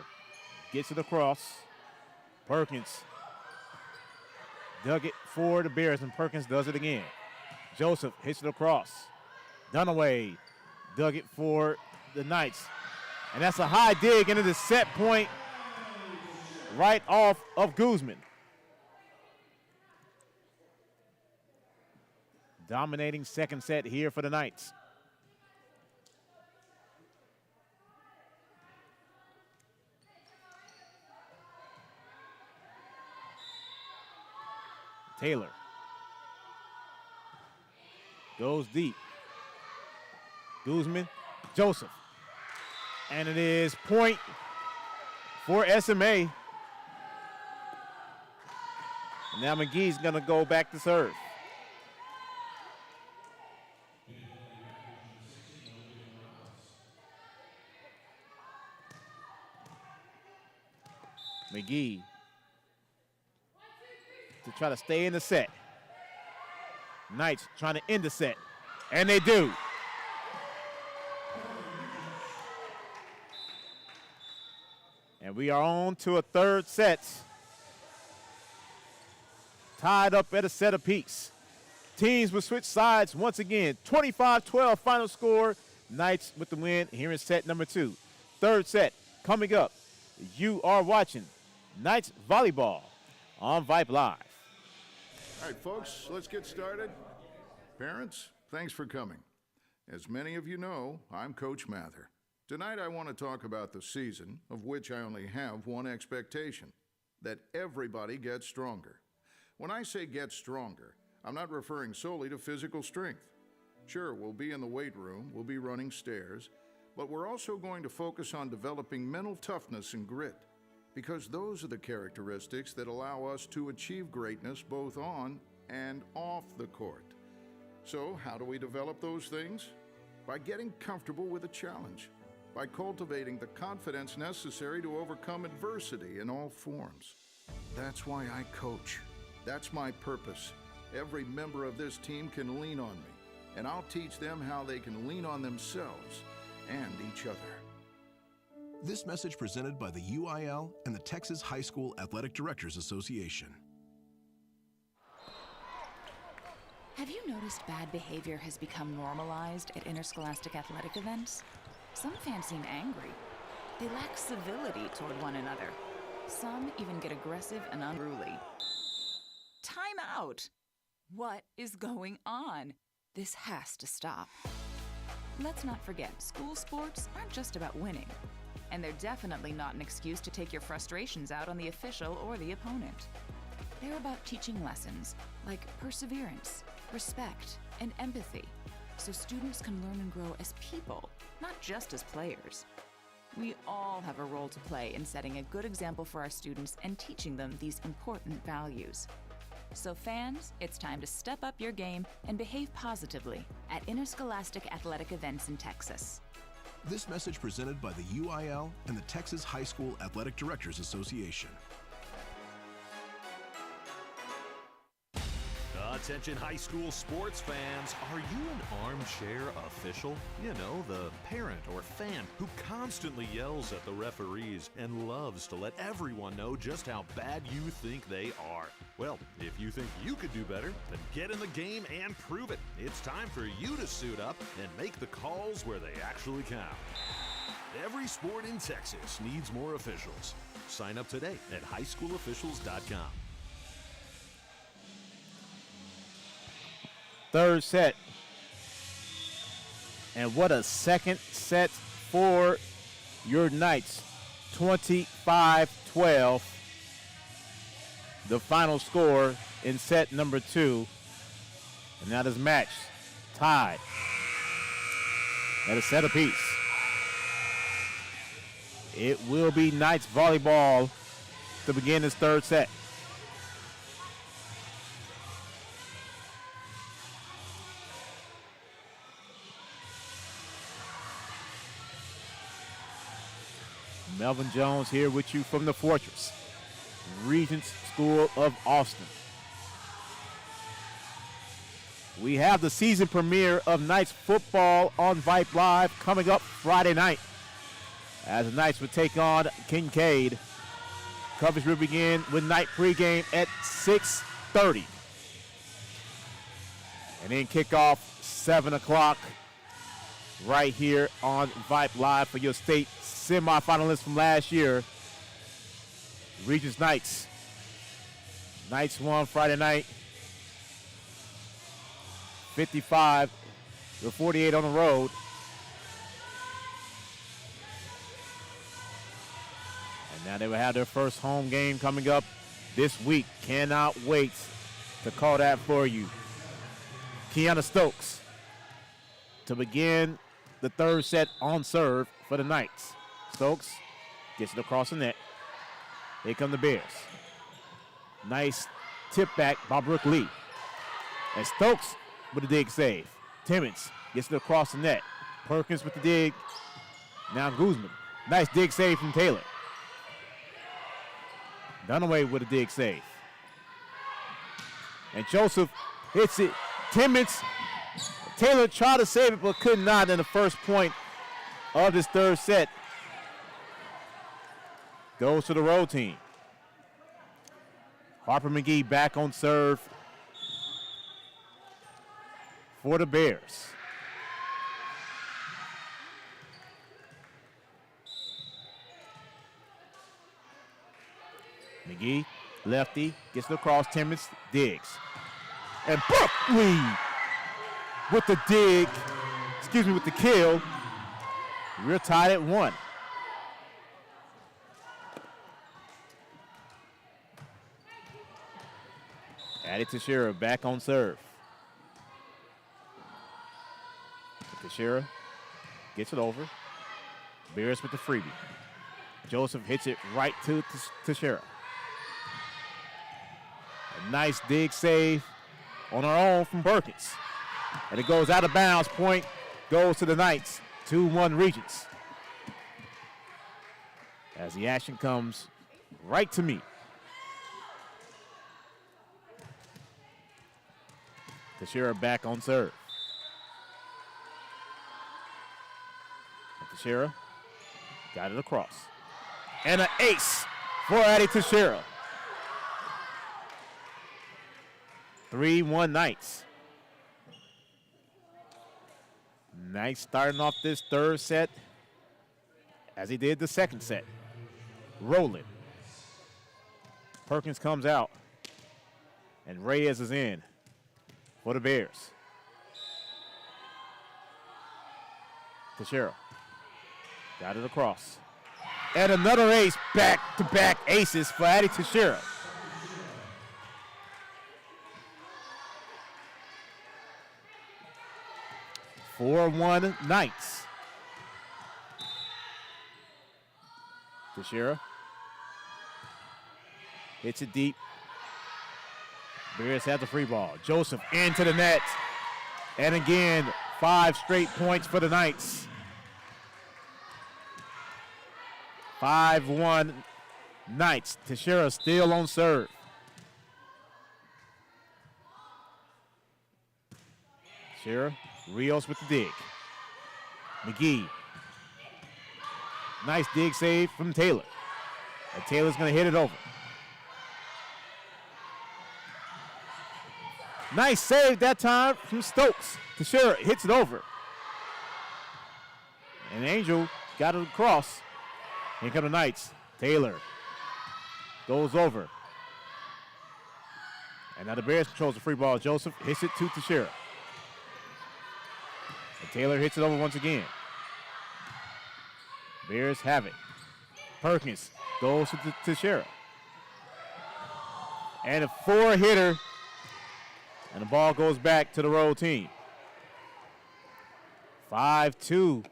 gets it across. Perkins dug it for the Bears, and Perkins does it again. Joseph hits it across. Dunaway dug it for the Knights. And that's a high dig into the set point right off of Guzman. Dominating second set here for the Knights. Taylor goes deep. Guzman, Joseph. And it is point for SMA. And now McGee's going to go back to serve. McGee to try to stay in the set. Knights trying to end the set. And they do. And we are on to a third set. Tied up at a set apiece. Teams will switch sides once again. 25-12 final score. Knights with the win here in set number 2. Third set coming up. You are watching Knights Volleyball on Vype Live. All right, folks, let's get started. Parents, thanks for coming. As many of you know, I'm Coach Mather. Tonight I want to talk about the season, of which I only have one expectation, that everybody gets stronger. When I say get stronger, I'm not referring solely to physical strength. Sure, we'll be in the weight room, we'll be running stairs, but we're also going to focus on developing mental toughness and grit, because those are the characteristics that allow us to achieve greatness both on and off the court. So how do we develop those things? By getting comfortable with a challenge, by cultivating the confidence necessary to overcome adversity in all forms. That's why I coach. That's my purpose. Every member of this team can lean on me, and I'll teach them how they can lean on themselves and each other. This message presented by the UIL and the Texas High School Athletic Directors Association. Have you noticed bad behavior has become normalized at interscholastic athletic events? Some fans seem angry. They lack civility toward one another. Some even get aggressive and unruly. Time out! What is going on? This has to stop. Let's not forget, school sports aren't just about winning. And they're definitely not an excuse to take your frustrations out on the official or the opponent. They're about teaching lessons like perseverance, respect, and empathy, so students can learn and grow as people, not just as players. We all have a role to play in setting a good example for our students and teaching them these important values. So fans, it's time to step up your game and behave positively at interscholastic athletic events in Texas. This message presented by the UIL and the Texas High School Athletic Directors Association. Attention high school sports fans, are you an armchair official? You know, the parent or fan who constantly yells at the referees and loves to let everyone know just how bad you think they are. Well, if you think you could do better, then get in the game and prove it. It's time for you to suit up and make the calls where they actually count. Every sport in Texas needs more officials. Sign up today at highschoolofficials.com. Third set. And what a second set for your Knights. 25-12. The final score in set number 2. And that is match tied at a set apiece. It will be Knights volleyball to begin this third set. Melvin Jones here with you from the Fortress, Regents School of Austin. We have the season premiere of Knights football on Vype Live coming up Friday night, as the Knights would take on Kincaid. Coverage will begin with Knight pregame at 6:30. And then kickoff 7 o'clock right here on Vype Live for your state semifinalists from last year, Regents Knights. Knights won Friday night, 55-48 on the road. And now they will have their first home game coming up this week. Cannot wait to call that for you. Kiana Stokes to begin the third set on serve for the Knights. Stokes gets it across the net. Here come the Bears. Nice tip back by Brooke Lee. And Stokes with a dig save. Timmons gets it across the net. Perkins with the dig. Now Guzman. Nice dig save from Taylor. Dunaway with a dig save. And Joseph hits it. Timmons. Taylor tried to save it but could not in the first point of this third set. Goes to the road team. Harper McGee back on serve for the Bears. McGee, lefty, gets it across. Timmons digs. And Brookley with the dig, with the kill. We're tied at 1. Addie Teixeira back on serve. Teixeira gets it over. Bears with the freebie. Joseph hits it right to Teixeira. A nice dig save on our own from Perkins. And it goes out of bounds. Point goes to the Knights. 2-1 Regents. As the action comes right to me. Teixeira back on serve. And Teixeira got it across. And an ace for Addie Teixeira. 3-1 Knights. Knights starting off this third set as he did the second set. Rolling. Perkins comes out. And Reyes is in for the Bears. Teixeira got it across. And another ace, back-to-back aces for Addie Teixeira. (4-1) Knights. Teixeira hits it deep. Bears have the free ball. Joseph into the net. And again, 5 straight points for the Knights. 5-1 Knights. Teixeira still on serve. Shira, Rios with the dig. McGee. Nice dig save from Taylor. And Taylor's going to hit it over. Nice save that time from Stokes. Teixeira hits it over. And Angel got it across. Here come the Knights. Taylor goes over. And now the Bears controls the free ball. Joseph hits it to Teixeira. And Taylor hits it over once again. Bears have it. Perkins goes to Teixeira. And a 4-hitter. And the ball goes back to the road team. 5-2.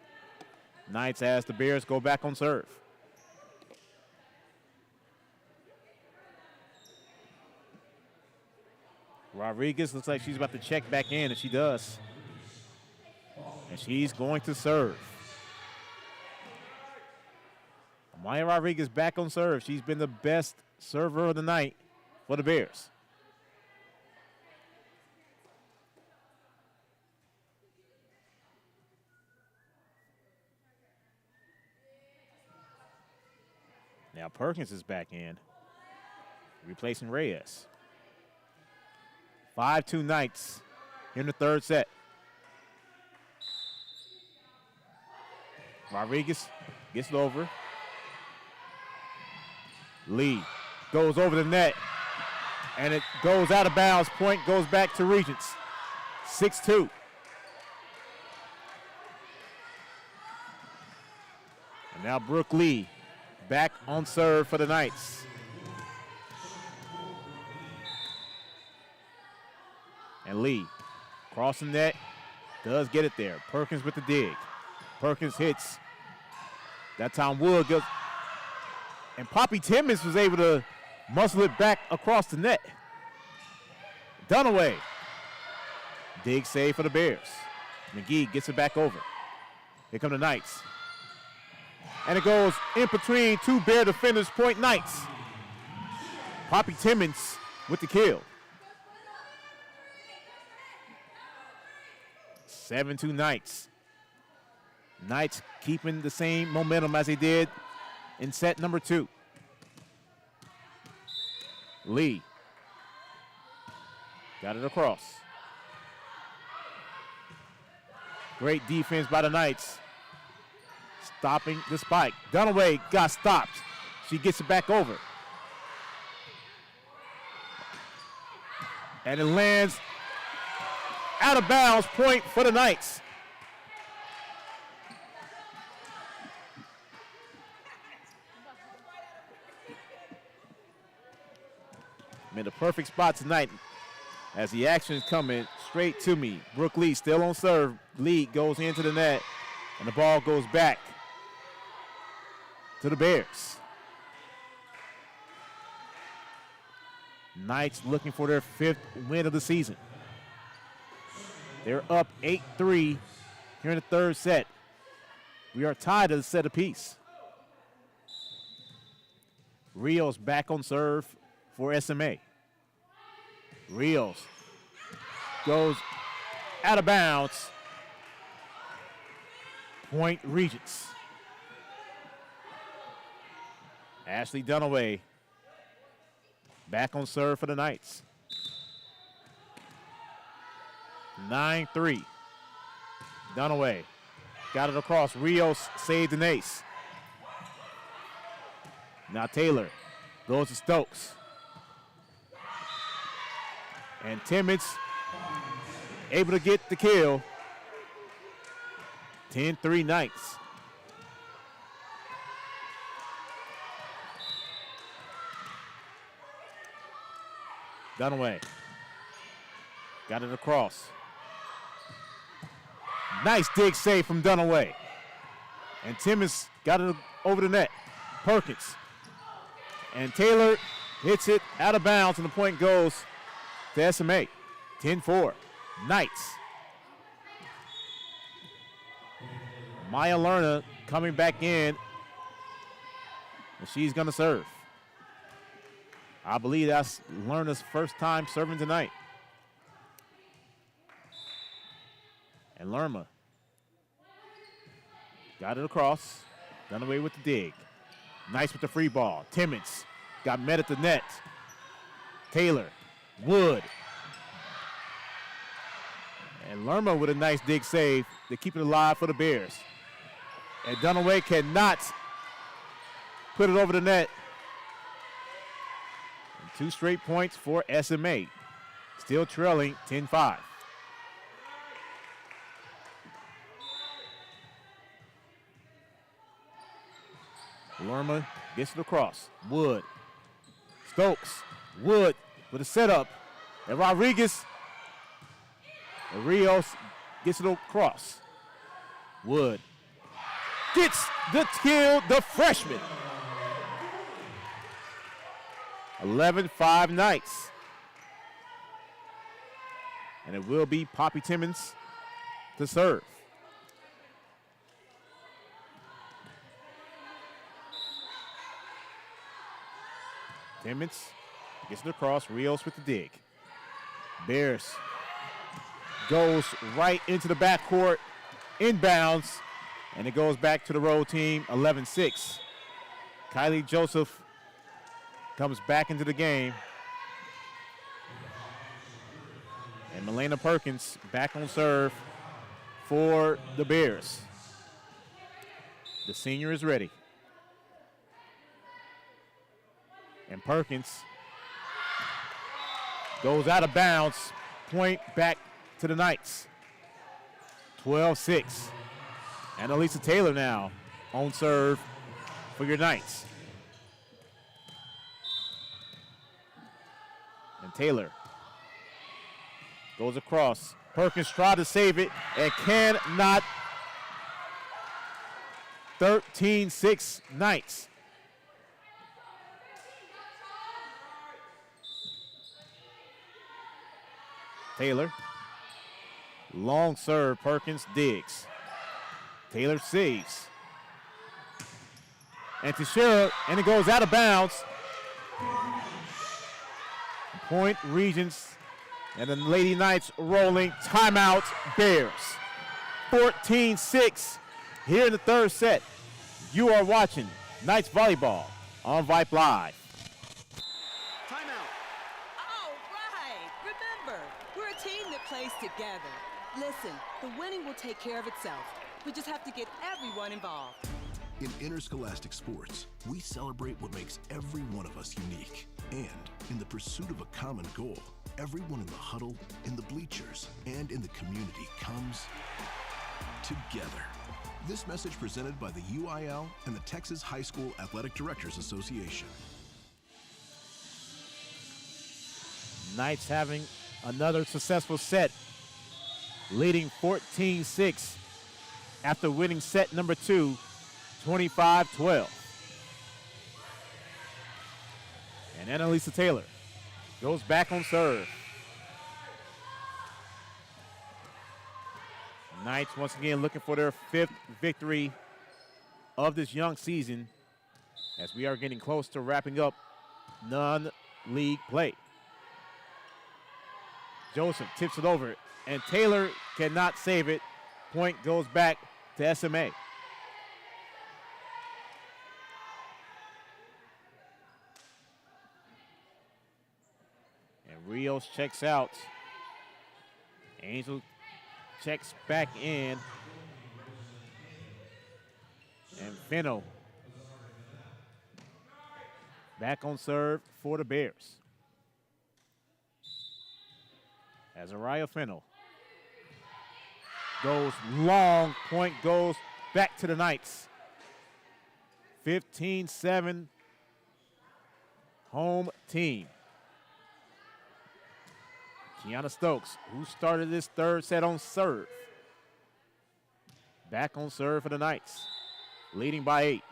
Knights as the Bears go back on serve. Rodriguez looks like she's about to check back in, and she does. And she's going to serve. Maya Rodriguez back on serve. She's been the best server of the night for the Bears. Now Perkins is back in, replacing Reyes. 5-2 Knights here in the third set. Rodriguez gets it over. Lee goes over the net, and it goes out of bounds. Point goes back to Regents. 6-2. And now Brooke Lee back on serve for the Knights. And Lee crossing net, does get it there. Perkins with the dig. Perkins hits. That time Wood goes. And Poppy Timmons was able to muscle it back across the net. Dunaway. Dig save for the Bears. McGee gets it back over. Here come the Knights. And it goes in between two Bear defenders, point Knights. Poppy Timmons with the kill. 7-2 Knights. Knights keeping the same momentum as they did in set number 2. Lee got it across. Great defense by the Knights. Stopping the spike. Dunaway got stopped. She gets it back over. And it lands out of bounds, point for the Knights. I'm in the perfect spot tonight as the action is coming straight to me. Brooke Lee still on serve. Lee goes into the net, and the ball goes back to the Bears. Knights looking for their 5th win of the season. They're up 8-3 here in the third set. We are tied at a set apiece. Rios back on serve for SMA. Rios goes out of bounds. Point Regents. Ashley Dunaway back on serve for the Knights. 9-3. Dunaway got it across. Rios saved an ace. Now Taylor goes to Stokes. And Timmons able to get the kill. 10-3 Knights. Dunaway got it across. Nice dig save from Dunaway. And Timmons got it over the net. Perkins. And Taylor hits it out of bounds, and the point goes to SMA. 10-4. Knights. Maya Lerner coming back in, and she's going to serve. I believe that's Lerner's first time serving tonight. And Lerma got it across. Done away with the dig. Nice with the free ball. Timmons got met at the net. Taylor, Wood. And Lerma with a nice dig save to keep it alive for the Bears. And Dunaway cannot put it over the net. And 2 straight points for SMA. Still trailing 10-5. Lerma gets it across. Wood. Stokes. Wood with a setup. And Rodriguez. And Rios gets it across. Wood gets the kill, the freshman. 11-5 Knights. And it will be Poppy Timmons to serve. Timmons gets it across. Rios with the dig. Bears goes right into the backcourt, inbounds, and it goes back to the road team, 11-6. Kylie Joseph comes back into the game. And Milena Perkins back on serve for the Bears. The senior is ready. And Perkins goes out of bounds. Point back to the Knights. 12-6. And Elisa Taylor now on serve for your Knights. And Taylor goes across. Perkins tried to save it and cannot. 13-6 Knights. Taylor. Long serve. Perkins digs. Taylor saves. And Teixeira, and it goes out of bounds. Point Regents, and the Lady Knights rolling. Timeout Bears. 14-6 here in the third set. You are watching Knights Volleyball on Vype Live. Timeout. All right. Remember, we're a team that plays together. Listen, the winning will take care of itself. We just have to get everyone involved. In interscholastic sports, we celebrate what makes every one of us unique. And in the pursuit of a common goal, everyone in the huddle, in the bleachers, and in the community comes together. This message presented by the UIL and the Texas High School Athletic Directors Association. Knights having another successful set, leading 14-6 after winning set number 2, 25-12. And Annalisa Taylor goes back on serve. Knights once again looking for their 5th victory of this young season as we are getting close to wrapping up non-league play. Joseph tips it over, and Taylor cannot save it. Point goes back to SMA. And Rios checks out. Angel checks back in. And Fennell back on serve for the Bears. Azariah Fennell goes long. Point goes back to the Knights. 15-7 home team. Kiana Stokes, who started this third set on serve. Back on serve for the Knights, leading by 8.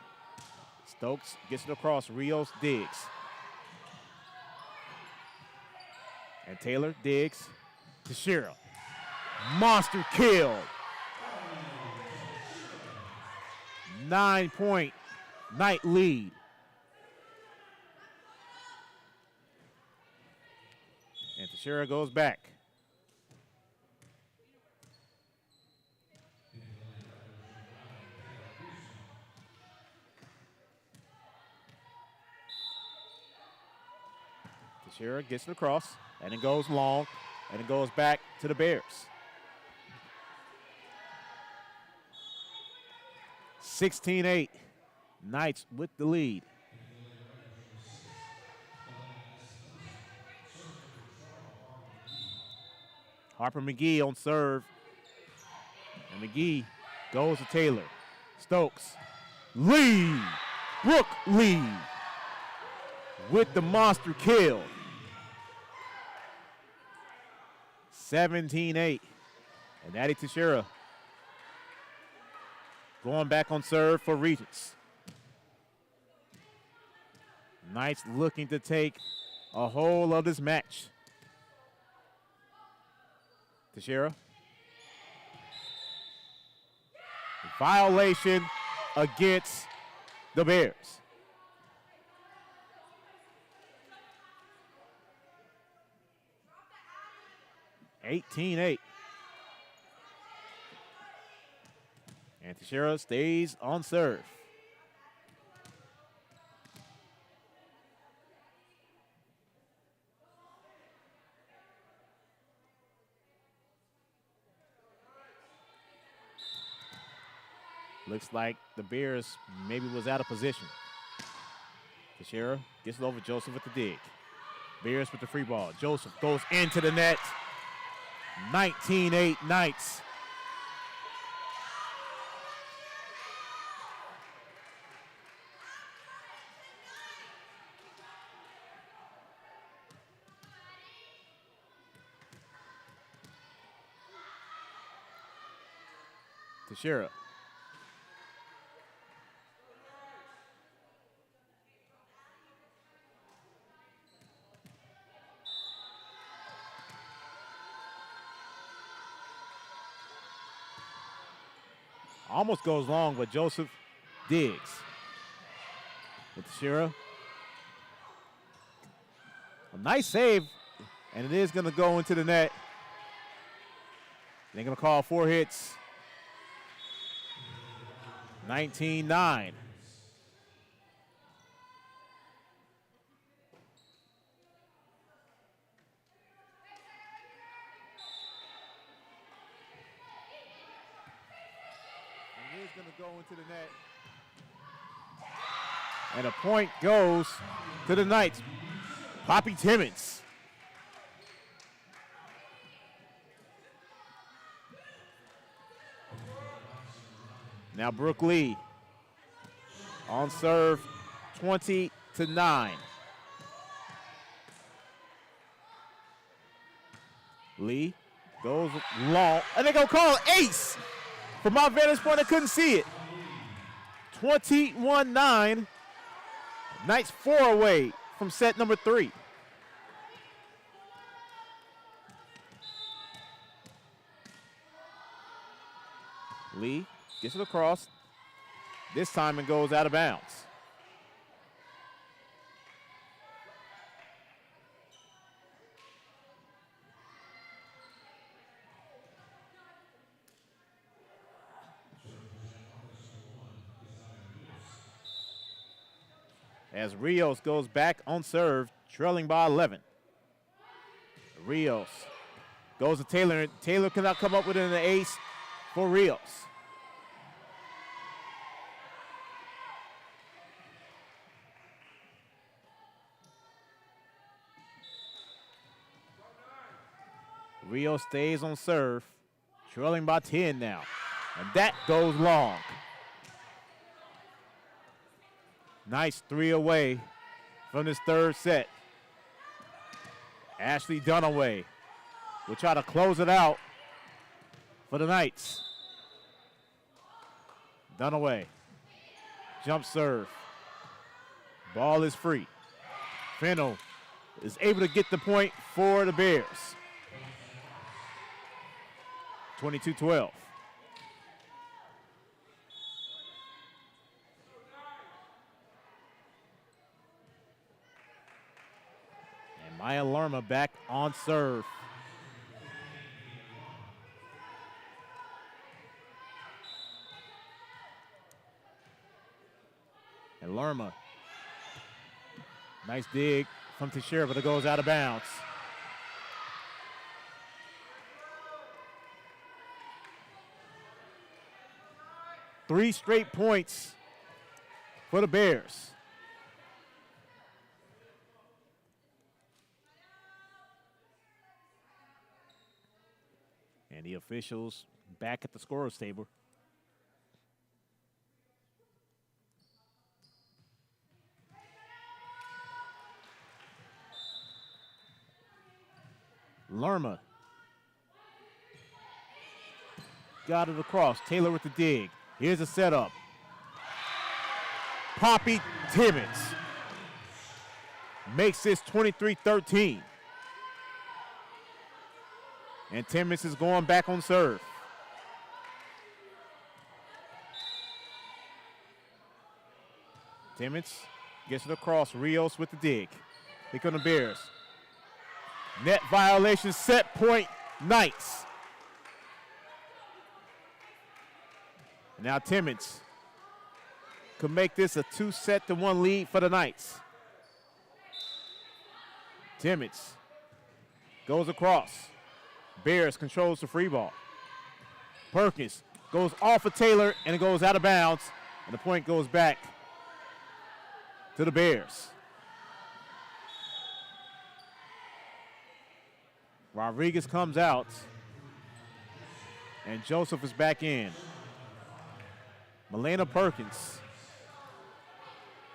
Stokes gets it across. Rios digs. And Taylor digs. Teixeira. Monster kill. 9-point Knight lead. And Teixeira goes back. Teixeira gets it across, and it goes long, and it goes back to the Bears. 16-8. Knights with the lead. Harper McGee on serve. And McGee goes to Taylor. Stokes. Lee. Brooke Lee with the monster kill. 17-8. And Addie Teixeira going back on serve for Regents. Knights looking to take a hold of this match. Teixeira. Violation against the Bears. (18-8). And Teixeira stays on serve. Looks like the Bears maybe was out of position. Teixeira gets it over Joseph with the dig. Bears with the free ball. Joseph goes into the net. 19-8 Knights. Teixeira. Almost goes long, but Joseph digs. With Teixeira. A nice save, and it is going to go into the net. They're going to call 4 hits. 19-9. Going to go into the net. And a point goes to the Knights. Poppy Timmons. Now Brooke Lee on serve, 20-9. Lee goes long, and they're going to call ace. From my vantage point, I couldn't see it. 21-9. Knights 4 away from set number 3. Lee gets it across. This time it goes out of bounds. As Rios goes back on serve, trailing by 11. Rios goes to Taylor. Taylor cannot come up with an ace for Rios. Rios stays on serve, trailing by 10 now. And that goes long. Nice 3 away from this third set. Ashley Dunaway will try to close it out for the Knights. Dunaway, jump serve. Ball is free. Fennell is able to get the point for the Bears. 22-12. Maya Lerma back on serve. And Lerma, nice dig from Teixeira, but it goes out of bounds. Three straight points for the Bears. And the officials back at the scorer's table. Lerma got it across. Taylor with the dig. Here's a setup. Poppy Timmons makes this 23-13. And Timmons is going back on serve. Timmons gets it across. Rios with the dig. Here come the Bears. Net violation, set point, Knights. Now Timmons could make this a 2-1 lead for the Knights. Timmons goes across. Bears controls the free ball. Perkins goes off of Taylor and it goes out of bounds, and the point goes back to the Bears. Rodriguez comes out and Joseph is back in. Milena Perkins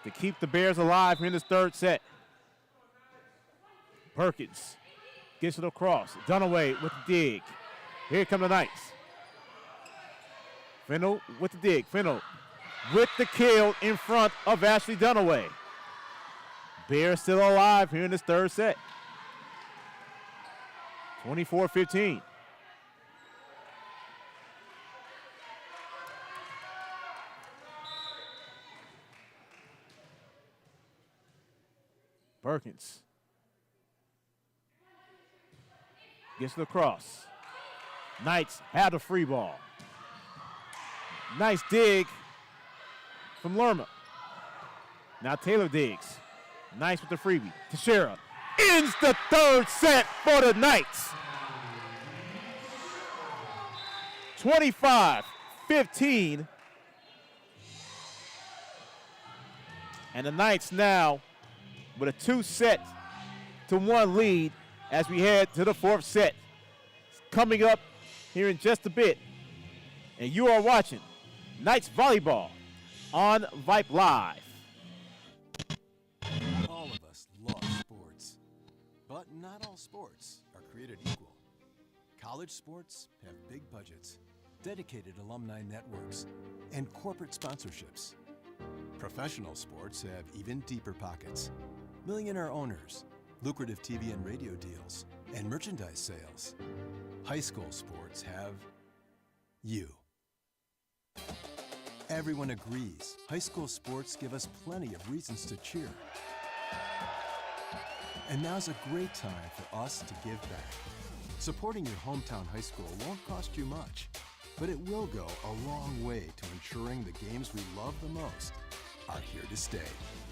to keep the Bears alive here in this third set. Perkins gets it across. Dunaway with the dig. Here come the Knights. Fennell with the dig. Fennell with the kill in front of Ashley Dunaway. Bears still alive here in this third set. 24-15. Perkins gets it across. Knights have the free ball. Nice dig from Lerma. Now Taylor digs. Nice with the freebie. Teixeira ends the third set for the Knights. 25-15. And the Knights now with a 2-1 lead as we head to the fourth set. It's coming up here in just a bit. And you are watching Knights Volleyball on Vype Live. All of us love sports, but not all sports are created equal. College sports have big budgets, dedicated alumni networks, and corporate sponsorships. Professional sports have even deeper pockets. Millionaire owners, lucrative TV and radio deals, and merchandise sales. High school sports have you. Everyone agrees high school sports give us plenty of reasons to cheer. And now's a great time for us to give back. Supporting your hometown high school won't cost you much, but it will go a long way to ensuring the games we love the most are here to stay.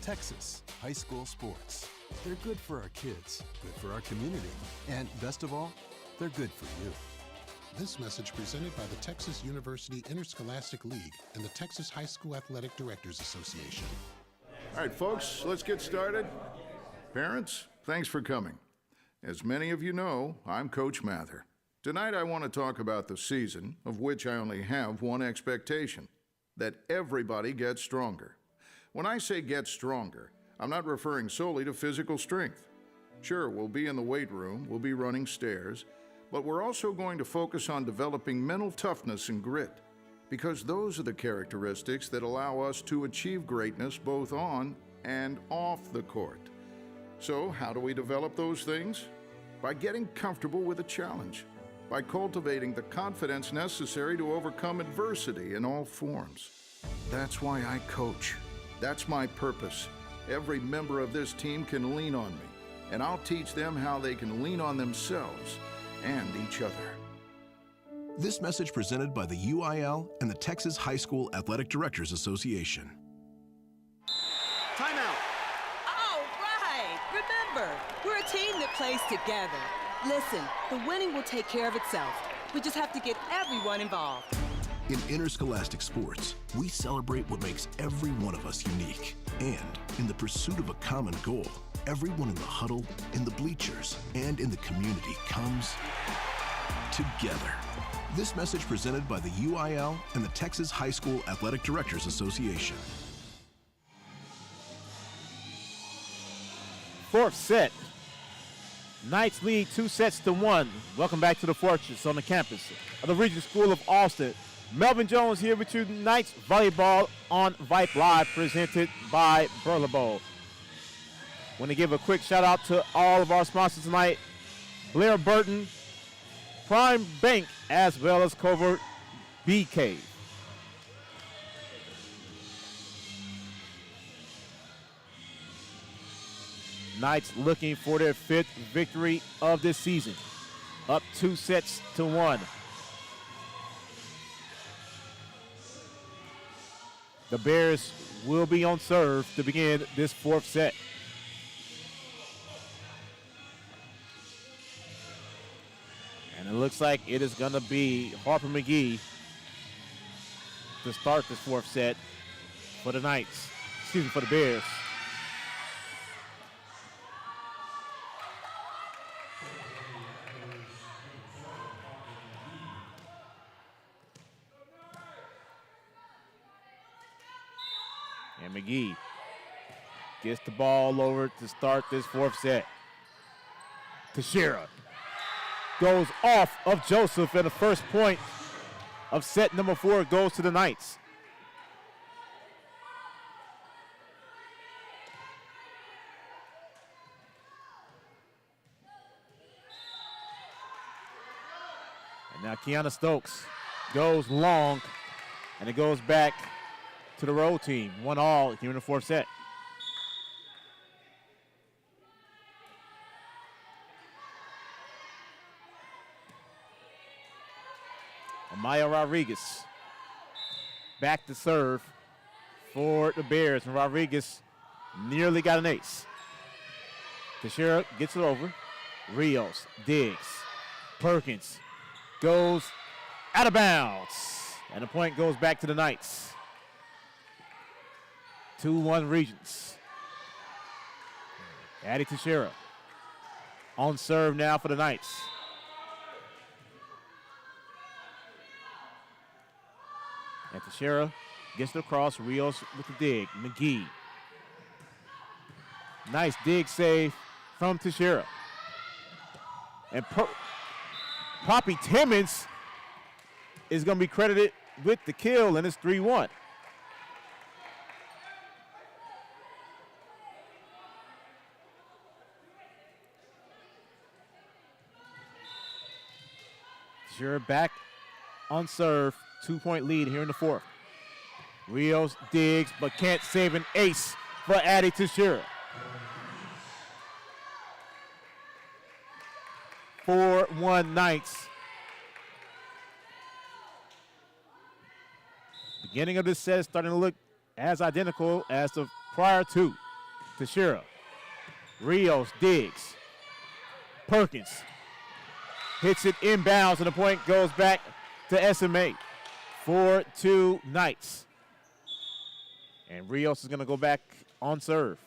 Texas high school sports. They're good for our kids, good for our community, and best of all, they're good for you. This message presented by the Texas University Interscholastic League and the Texas High School Athletic Directors Association. All right, folks, let's get started. Parents, thanks for coming. As many of you know, I'm Coach Mather. Tonight I want to talk about the season, of which I only have one expectation, that everybody gets stronger. When I say get stronger, I'm not referring solely to physical strength. Sure, we'll be in the weight room, we'll be running stairs, but we're also going to focus on developing mental toughness and grit, because those are the characteristics that allow us to achieve greatness both on and off the court. So, how do we develop those things? By getting comfortable with a challenge, by cultivating the confidence necessary to overcome adversity in all forms. That's why I coach. That's my purpose. Every member of this team can lean on me, and I'll teach them how they can lean on themselves and each other. This message presented by the UIL and the Texas High School Athletic Directors Association. Timeout. All right. right. Remember, we're a team that plays together. Listen, the winning will take care of itself. We just have to get everyone involved. In interscholastic sports, we celebrate what makes every one of us unique. And in the pursuit of a common goal, everyone in the huddle, in the bleachers, and in the community comes together. This message presented by the UIL and the Texas High School Athletic Directors Association. Fourth set. Knights lead 2-1. Welcome back to the Fortress on the campus of the Regents School of Austin. Melvin Jones here with you. Knights volleyball on Vype Live, presented by Volleyball. Want to give a quick shout out to all of our sponsors tonight: Blair Burton, Prime Bank, as well as Covert BK. Knights looking for their 5th victory of this season, up 2-1. The Bears will be on serve to begin this 4th set. And it looks like it is going to be Harper McGee to start this 4th set for the Knights. Excuse me, for the Bears. And McGee gets the ball over to start this 4th set. Teixeira goes off of Joseph, and the first point of set number 4 goes to the Knights. And now Kiana Stokes goes long, and it goes back to the road team. 1-all here in the 4th set. Amaya Rodriguez back to serve for the Bears, and Rodriguez nearly got an ace. Teixeira gets it over. Rios digs. Perkins goes out of bounds, and the point goes back to the Knights. 2-1 Regents. Addie Teixeira on serve now for the Knights. And Teixeira gets it across. Rios with the dig. McGee. Nice dig save from Teixeira. And Poppy Timmons is going to be credited with the kill, and it's 3-1. Teixeira back on serve. 2-point lead here in the 4th. Rios digs, but can't save an ace for Addie Teixeira. 4-1 Knights. Beginning of this set is starting to look as identical as the prior two. Teixeira. Rios digs. Perkins hits it inbounds, and the point goes back to SMA. 4-2 Knights. And Rios is going to go back on serve.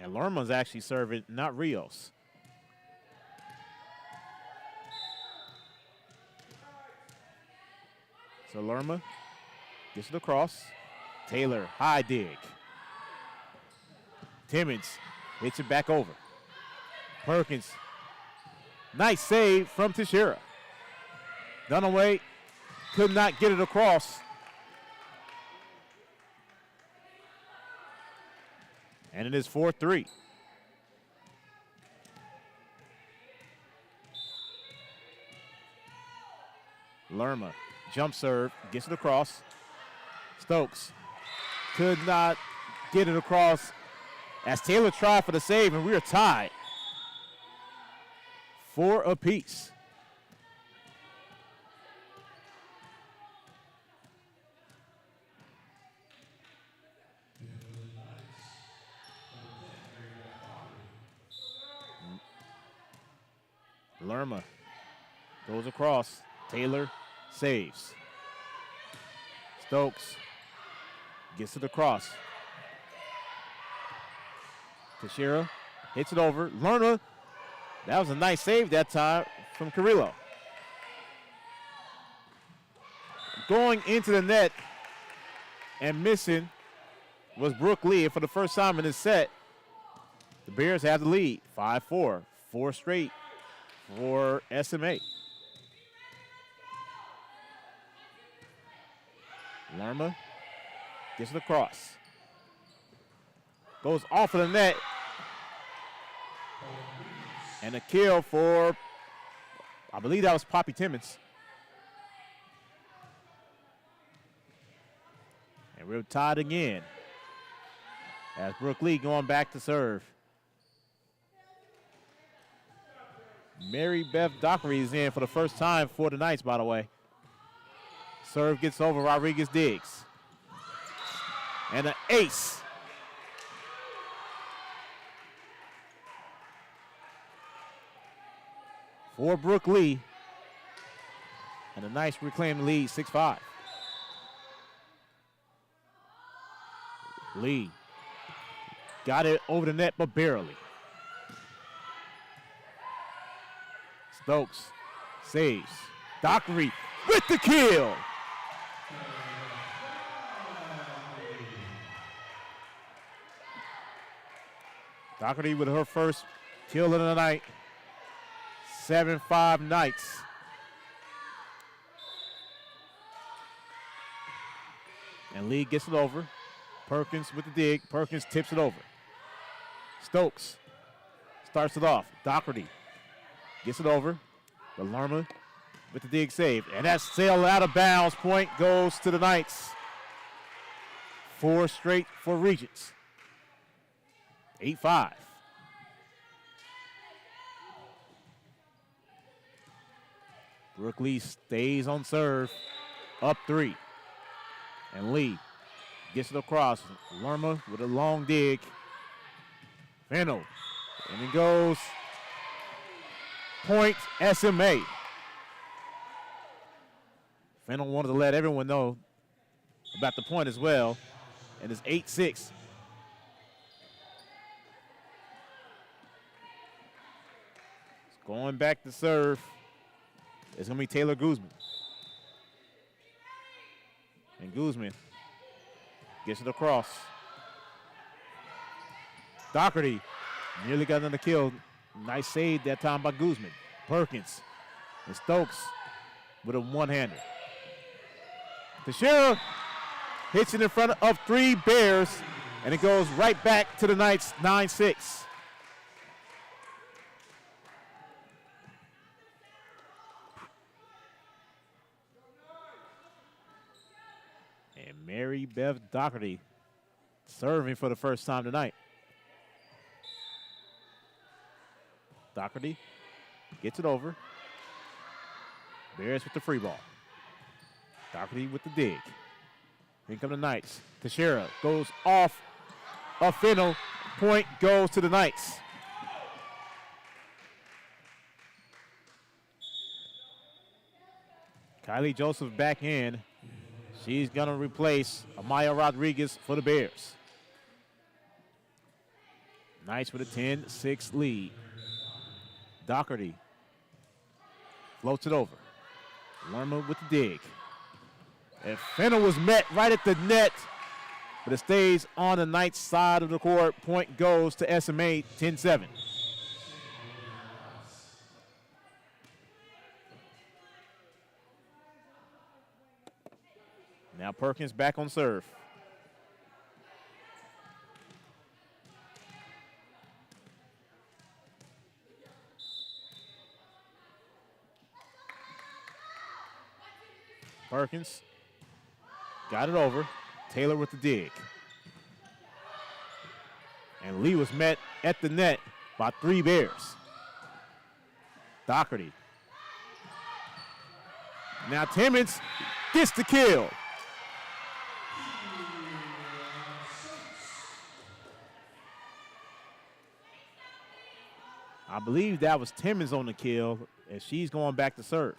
And Lerma's actually serving, not Rios. So Lerma gets it across. Taylor, high dig. Timmons hits it back over. Perkins, nice save from Teixeira. Dunaway could not get it across. And it is 4-3. Lerma, jump serve, gets it across. Stokes could not get it across as Taylor tried for the save, and we are tied 4 apiece. Lerma goes across. Taylor saves. Stokes gets it across. Teixeira hits it over. Lerma, that was a nice save that time from Carrillo. Going into the net and missing was Brooke Lee. For the first time in this set, the Bears have the lead, 5-4, 4 straight for SMA. Lerma gets it across. Goes off of the net. And a kill for, I believe that was Poppy Timmons. And we're tied again as Brooke Lee going back to serve. Mary Beth Dockery is in for the first time for the Knights, by the way. Serve gets over, Rodriguez digs. And an ace. For Brooke Lee. And the Knights reclaim the lead, 6-5. Lee got it over the net, but barely. Stokes saves. Dockery with the kill. Dockery with her first kill of the night. 7-5 Knights. And Lee gets it over. Perkins with the dig. Perkins tips it over. Stokes starts it off. Doherty gets it over. But Lerma with the dig save. And that's sailed out of bounds. Point goes to the Knights. 4 straight for Regents. 8-5. Brooke Lee stays on serve. Up 3. And Lee gets it across. Lerma with a long dig. Fennell. And it goes. Point SMA. Fennell wanted to let everyone know about the point as well. And it's 8-6. Going back to serve. It's going to be Taylor Guzman. And Guzman gets it across. Doherty nearly got another kill. Nice save that time by Guzman. Perkins and Stokes with a one-hander. Teixeira hits it in front of 3 Bears, and it goes right back to the Knights, 9-6. And Mary Beth Doherty serving for the first time tonight. Doherty gets it over. Bears with the free ball. Doherty with the dig. Here come the Knights. Teixeira goes off of Fennell. Point goes to the Knights. Kylie Joseph back in. She's going to replace Amaya Rodriguez for the Bears. Knights with a 10-6 lead. Doherty floats it over. Lerma with the dig. And Fennell was met right at the net, but it stays on the Knights side of the court. Point goes to SMA, 10-7. Now Perkins back on serve. Perkins got it over. Taylor with the dig. And Lee was met at the net by 3 Bears. Doherty. Now Timmons gets the kill. I believe that was Timmons on the kill. as she's going back to serve.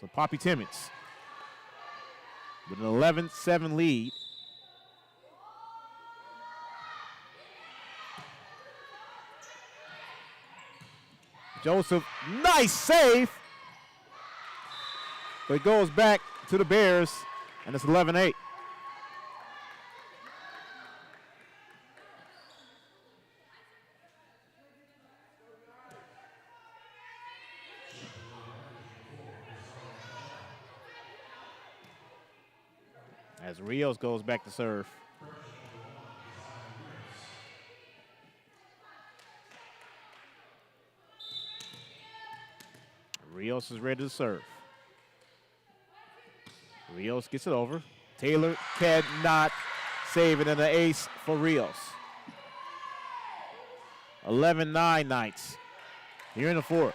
So Poppy Timmons with an 11-7 lead. Joseph, nice save. But it goes back to the Bears, and it's 11-8. As Rios goes back to serve. Rios is ready to serve. Rios gets it over. Taylor cannot save it, and an ace for Rios. 11-9 Knights here in the fourth.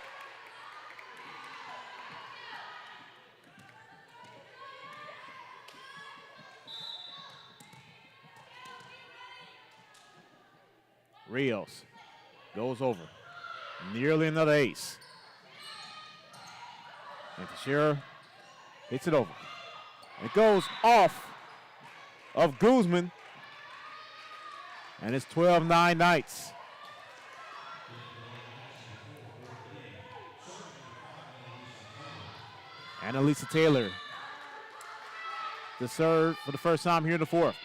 Rios goes over. Nearly another ace. And Teixeira hits it over. It goes off of Guzman. And it's 12-9 Knights. Annalisa Taylor to serve for the first time here in the fourth.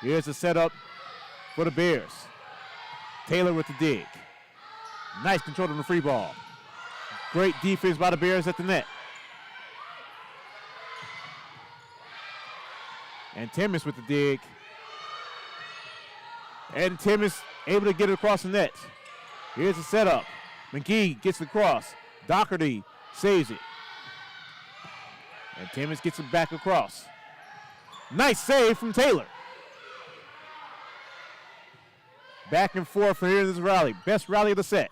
Here's the setup for the Bears. Taylor with the dig. Nice control on the free ball. Great defense by the Bears at the net. And Timmons with the dig. And Timmons able to get it across the net. Here's the setup. McGee gets it across. Doherty saves it. And Timmons gets it back across. Nice save from Taylor. Back and forth for here in this rally. Best rally of the set.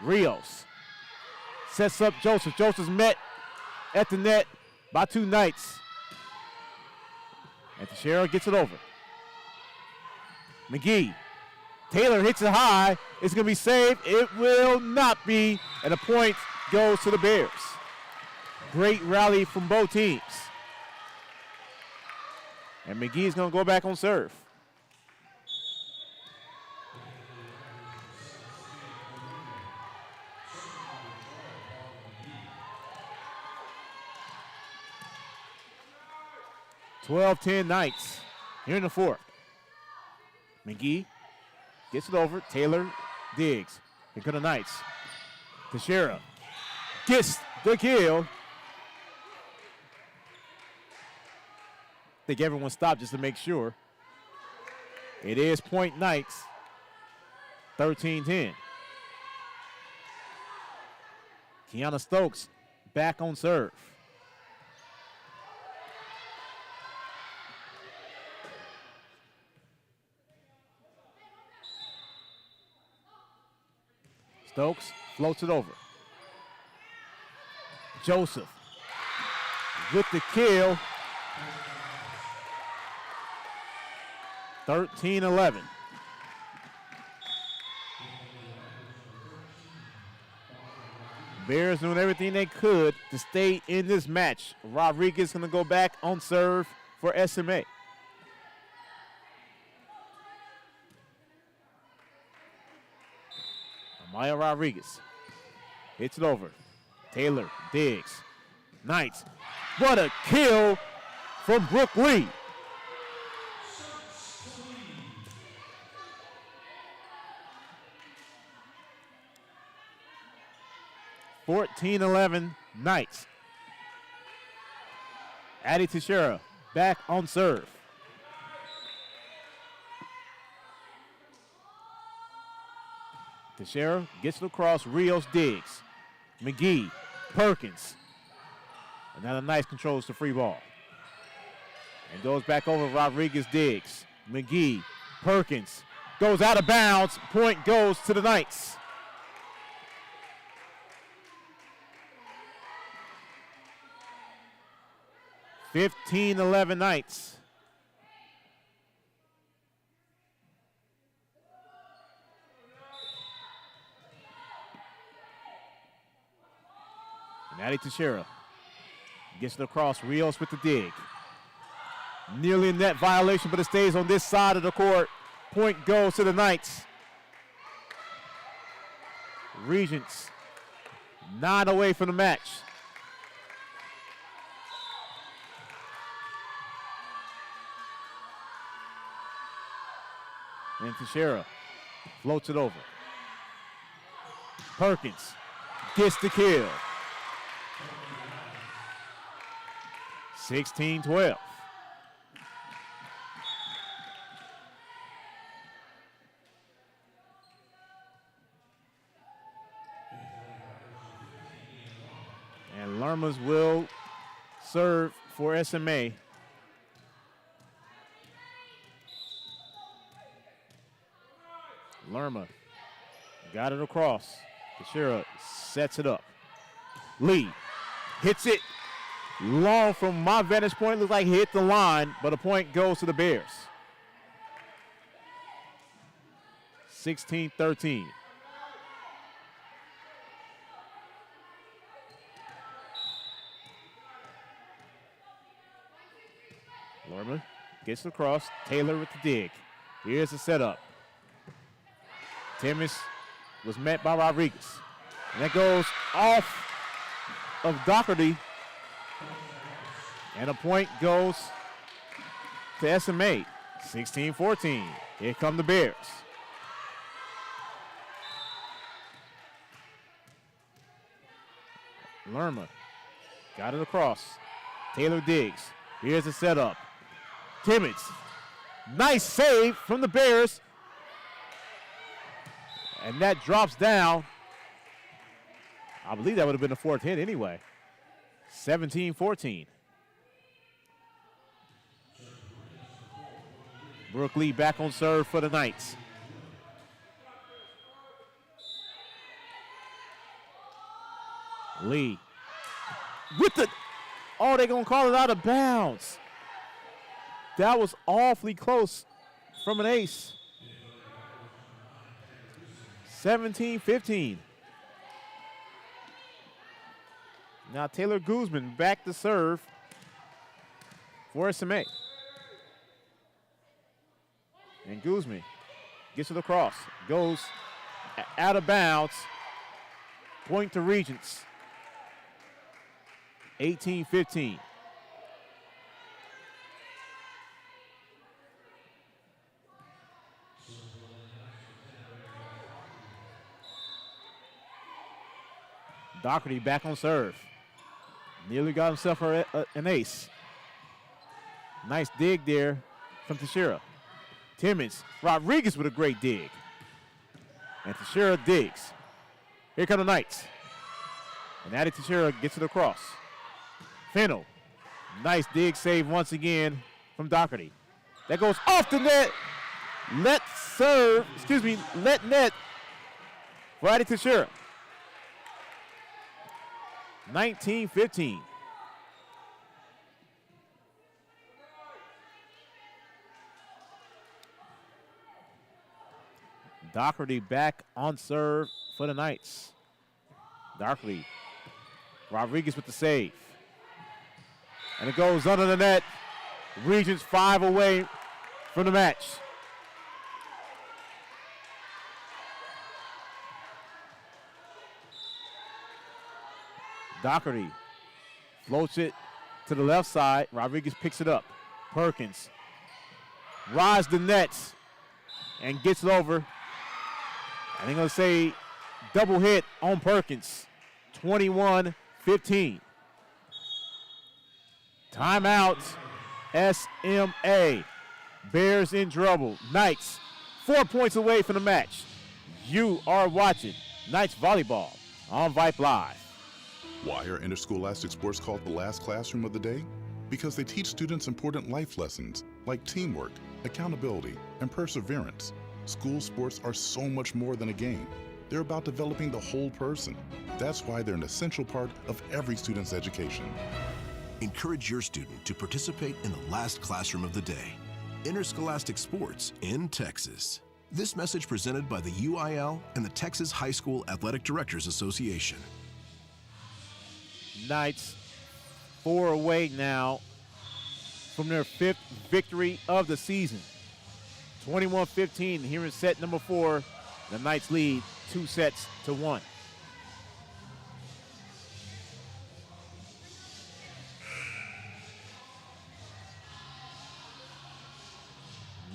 Rios sets up Joseph. Joseph's met at the net by two Knights. And Teixeira gets it over. McGee. Taylor hits it high. It's going to be saved. It will not be. And the point goes to the Bears. Great rally from both teams. And McGee is going to go back on serve. (12-10) Knights here in the fourth. McGee gets it over. Taylor digs. Here come the Knights. Teixeira gets the kill. I think everyone stopped just to make sure. It is point Knights. 13-10. Kiana Stokes back on serve. Stokes floats it over. Joseph with the kill. 13-11. Bears doing everything they could to stay in this match. Rodriguez going to go back on serve for SMA. Amaya Rodriguez hits it over. Taylor digs. Knights. What a kill from Brooke Lee. (14-11) Knights. Addie Teixeira back on serve. Teixeira gets it across. Rios digs. McGee, Perkins. Another nice controls the free ball. And goes back over. Rodriguez digs. McGee, Perkins. Goes out of bounds. Point goes to the Knights. (15-11) Knights. Natty Teixeira gets it across. Rios with the dig. Nearly a net violation, but it stays on this side of the court. Point goes to the Knights. Regents 9 away from the match. And Teixeira floats it over. Perkins gets the kill. 16-12. And Lermas will serve for SMA. Lerma got it across. Teixeira sets it up. Lee hits it long from my vantage point. Looks like he hit the line, but a point goes to the Bears. 16-13. Lerma gets it across. Taylor with the dig. Here's the setup. Timmons was met by Rodriguez. And that goes off of Doherty. And a point goes to SMA. 16-14. Here come the Bears. Lerma got it across. Taylor digs. Here's the setup. Timmons. Nice save from the Bears. And that drops down. I believe that would have been a fourth hit anyway. 17-14. Brooke Lee back on serve for the Knights. Lee with the, oh, they're going to call it out of bounds. That was awfully close from an ace. 17-15. Now Taylor Guzman back to serve for SMA. And Guzman gets it across. Goes out of bounds. Point to Regents. 18-15. Doherty back on serve. Nearly got himself an ace. Nice dig there from Teixeira. Timmons, Rodriguez with a great dig. And Teixeira digs. Here come the Knights. And Natty Teixeira gets it across. Fennell, nice dig save once again from Doherty. That goes off the net. Let net for Natty Teixeira. 19-15. Doherty back on serve for the Knights. Doherty. Rodriguez with the save. And it goes under the net. Regents 5 away from the match. Doherty floats it to the left side. Rodriguez picks it up. Perkins rides the nets and gets it over. I think I'll say double hit on Perkins. 21-15. Timeout. SMA. Bears in trouble. Knights 4 points away from the match. You are watching Knights Volleyball on Vype Live. Why are interscholastic sports called the last classroom of the day? Because they teach students important life lessons like teamwork, accountability, and perseverance. School sports are so much more than a game. They're about developing the whole person. That's why they're an essential part of every student's education. Encourage your student to participate in the last classroom of the day. Interscholastic sports in Texas. This message presented by the UIL and the Texas High School Athletic Directors Association. Knights 4 away now from their 5th victory of the season. 21-15 here in set number 4. The Knights lead 2-1.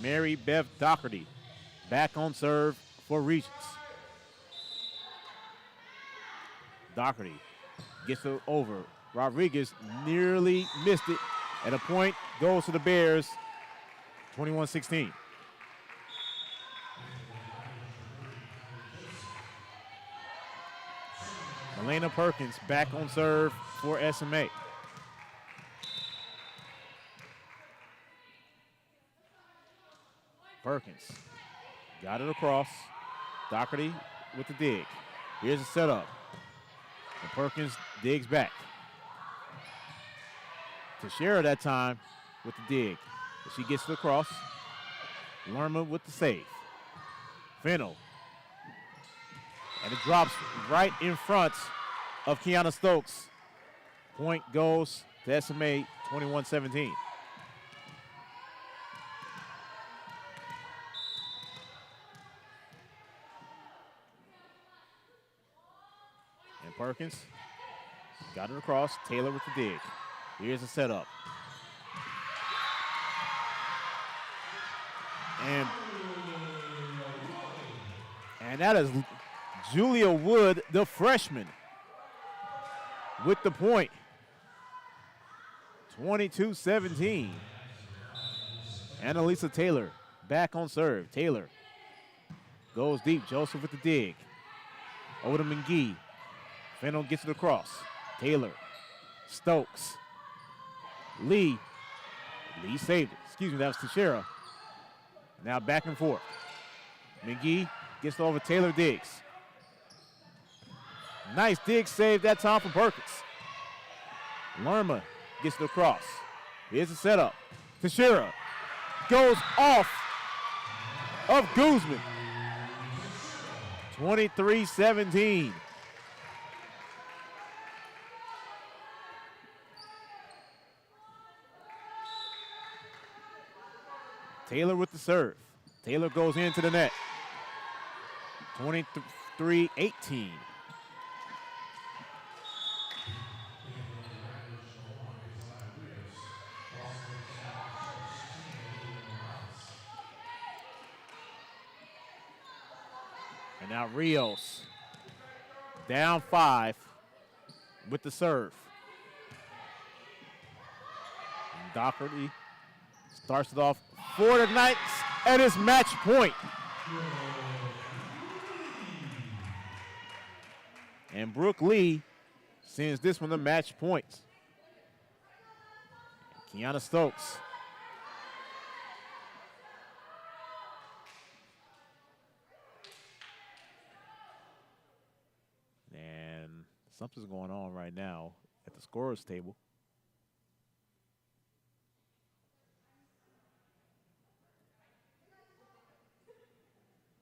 Mary Beth Doherty back on serve for Regents. Doherty gets it over. Rodriguez nearly missed it. And a point goes to the Bears, 21-16. Elena Perkins back on serve for SMA. Perkins got it across. Doherty with the dig. Here's the setup. And Perkins digs back. Teixeira that time with the dig. But she gets it across. Lerma with the save. Fennell. And it drops right in front of Kiana Stokes. Point goes to SMA, 21-17. And Perkins got it across. Taylor with the dig. Here's the setup. And that is Julia Wood, the freshman, with the point. 22-17. Annalisa Taylor back on serve. Taylor goes deep. Joseph with the dig. Over to McGee. Fennell gets it across. Taylor. Stokes. Lee saved it. Excuse me, that was Teixeira. Now back and forth. McGee gets it over Taylor Diggs. Nice dig save that time from Perkins. Lerma gets it across. Here's the setup. Teixeira goes off of Guzman. 23-17. Taylor with the serve. Taylor goes into the net. 23-18. And now Rios down 5 with the serve. And Doherty starts it off for the Knights at his match point. And Brooke Lee sends this one to match points. Kiana Stokes. And something's going on right now at the scorer's table.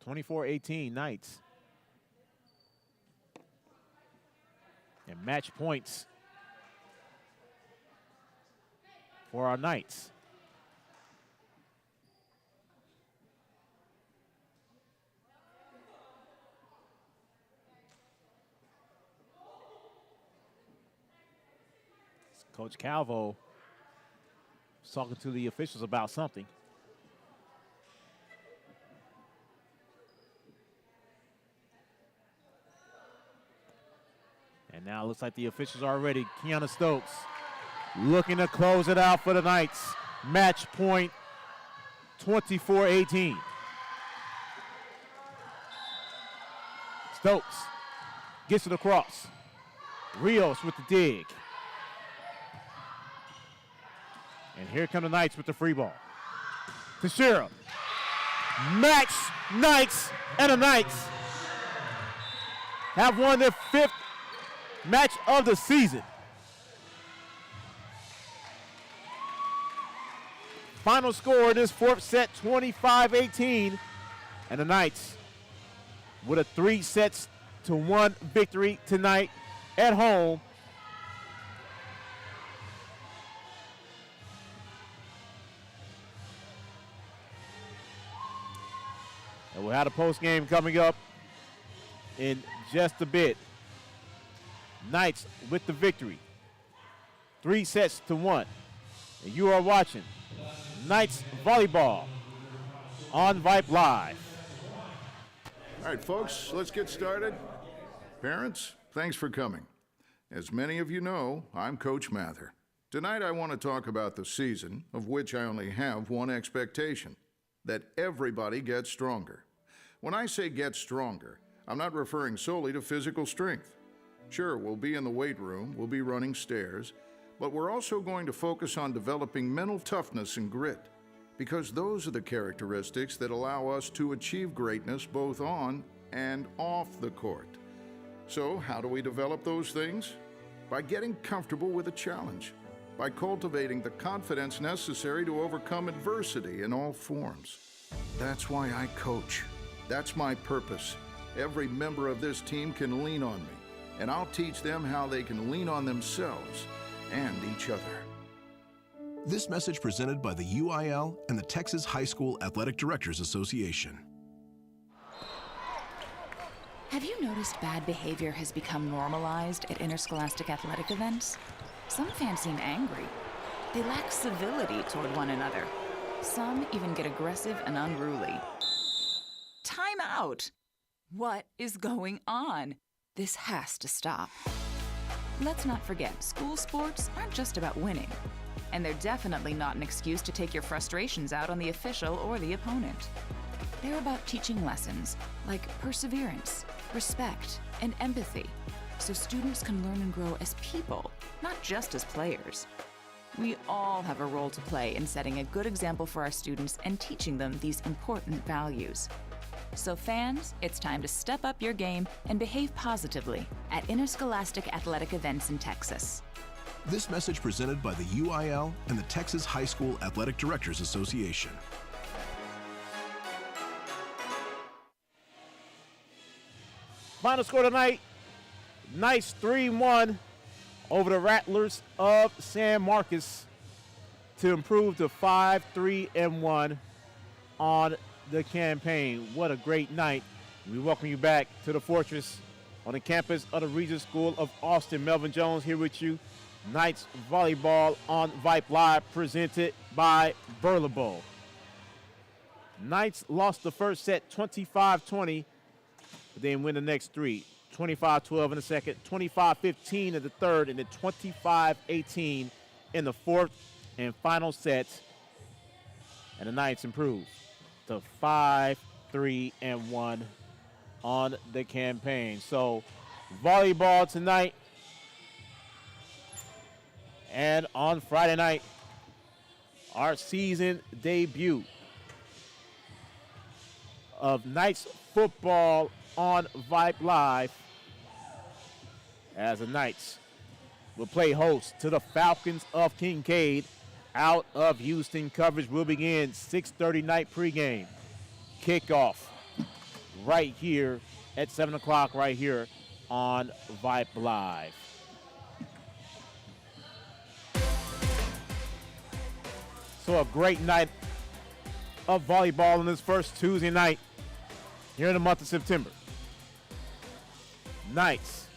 (24-18) Knights. And match points for our Knights. Coach Calvo was talking to the officials about something. And now it looks like the officials are ready. Kiana Stokes looking to close it out for the Knights. Match point, 24-18. Stokes gets it across. Rios with the dig. And here come the Knights with the free ball. Teixeira. Match Knights, and the Knights have won their 5th match of the season. Final score in this 4th set, 25-18. And the Knights with a 3-1 victory tonight at home We'll have a post game coming up in just a bit. Knights with the victory, 3-1. And you are watching Knights Volleyball on Vype Live. All right, folks, let's get started. Parents, thanks for coming. As many of you know, I'm Coach Mather. Tonight I want to talk about the season, of which I only have one expectation, that everybody gets stronger. When I say get stronger, I'm not referring solely to physical strength. Sure, we'll be in the weight room, we'll be running stairs, but we're also going to focus on developing mental toughness and grit, because those are the characteristics that allow us to achieve greatness both on and off the court. So, how do we develop those things? By getting comfortable with a challenge, by cultivating the confidence necessary to overcome adversity in all forms. That's why I coach. That's my purpose. Every member of this team can lean on me, and I'll teach them how they can lean on themselves and each other. This message presented by the UIL and the Texas High School Athletic Directors Association. Have you noticed bad behavior has become normalized at interscholastic athletic events? Some fans seem angry. They lack civility toward one another. Some even get aggressive and unruly. Time out! What is going on? This has to stop. Let's not forget, school sports aren't just about winning. And they're definitely not an excuse to take your frustrations out on the official or the opponent. They're about teaching lessons like perseverance, respect, and empathy, so students can learn and grow as people, not just as players. We all have a role to play in setting a good example for our students and teaching them these important values. So fans, it's time to step up your game and behave positively at interscholastic athletic events in Texas. This message presented by the UIL and the Texas High School Athletic Directors Association. Final score tonight, Knights 3-1 over the Rattlers of San Marcos to improve to 5-3-1 on the campaign. What a great night. We welcome you back to the Fortress on the campus of the Regents School of Austin. Melvin Jones here with you. Knights Volleyball on Vype Live presented by Volleyball. Knights lost the first set 25-20, but then win the next three. 25-12 in the second, 25-15 in the third, and then 25-18 in the fourth and final set. And the Knights improved to 5-3-1 on the campaign. So volleyball tonight and on Friday night, our season debut of Knights football on Vype Live, as the Knights will play host to the Falcons of Kincaid out of Houston. Coverage will begin 6:30 night pregame. Kickoff right here at 7 o'clock right here on Vype Live. So a great night of volleyball on this first Tuesday night here in the month of September. Knights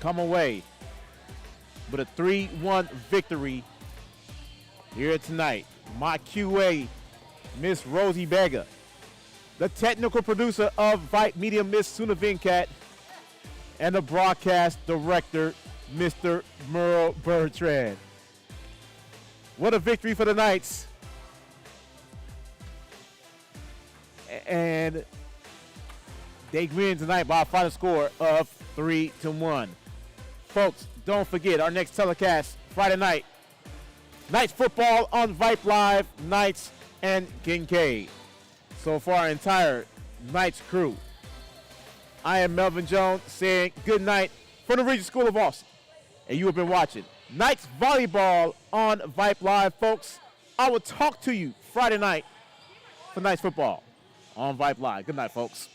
come away with a 3-1 victory here tonight. My QA, Miss Rosie Bega. The technical producer of Vype Media, Miss Suna Venkat. And the broadcast director, Mr. Merle Bertrand. What a victory for the Knights. And they win tonight by a final score of 3-1. Folks, don't forget our next telecast Friday night. Knights football on Vype Live, Knights and Kincaid. So for our entire Knights crew, I am Melvin Jones saying good night from the Regents School of Austin. And you have been watching Knights volleyball on Vype Live, folks. I will talk to you Friday night for Knights football on Vype Live. Good night, folks.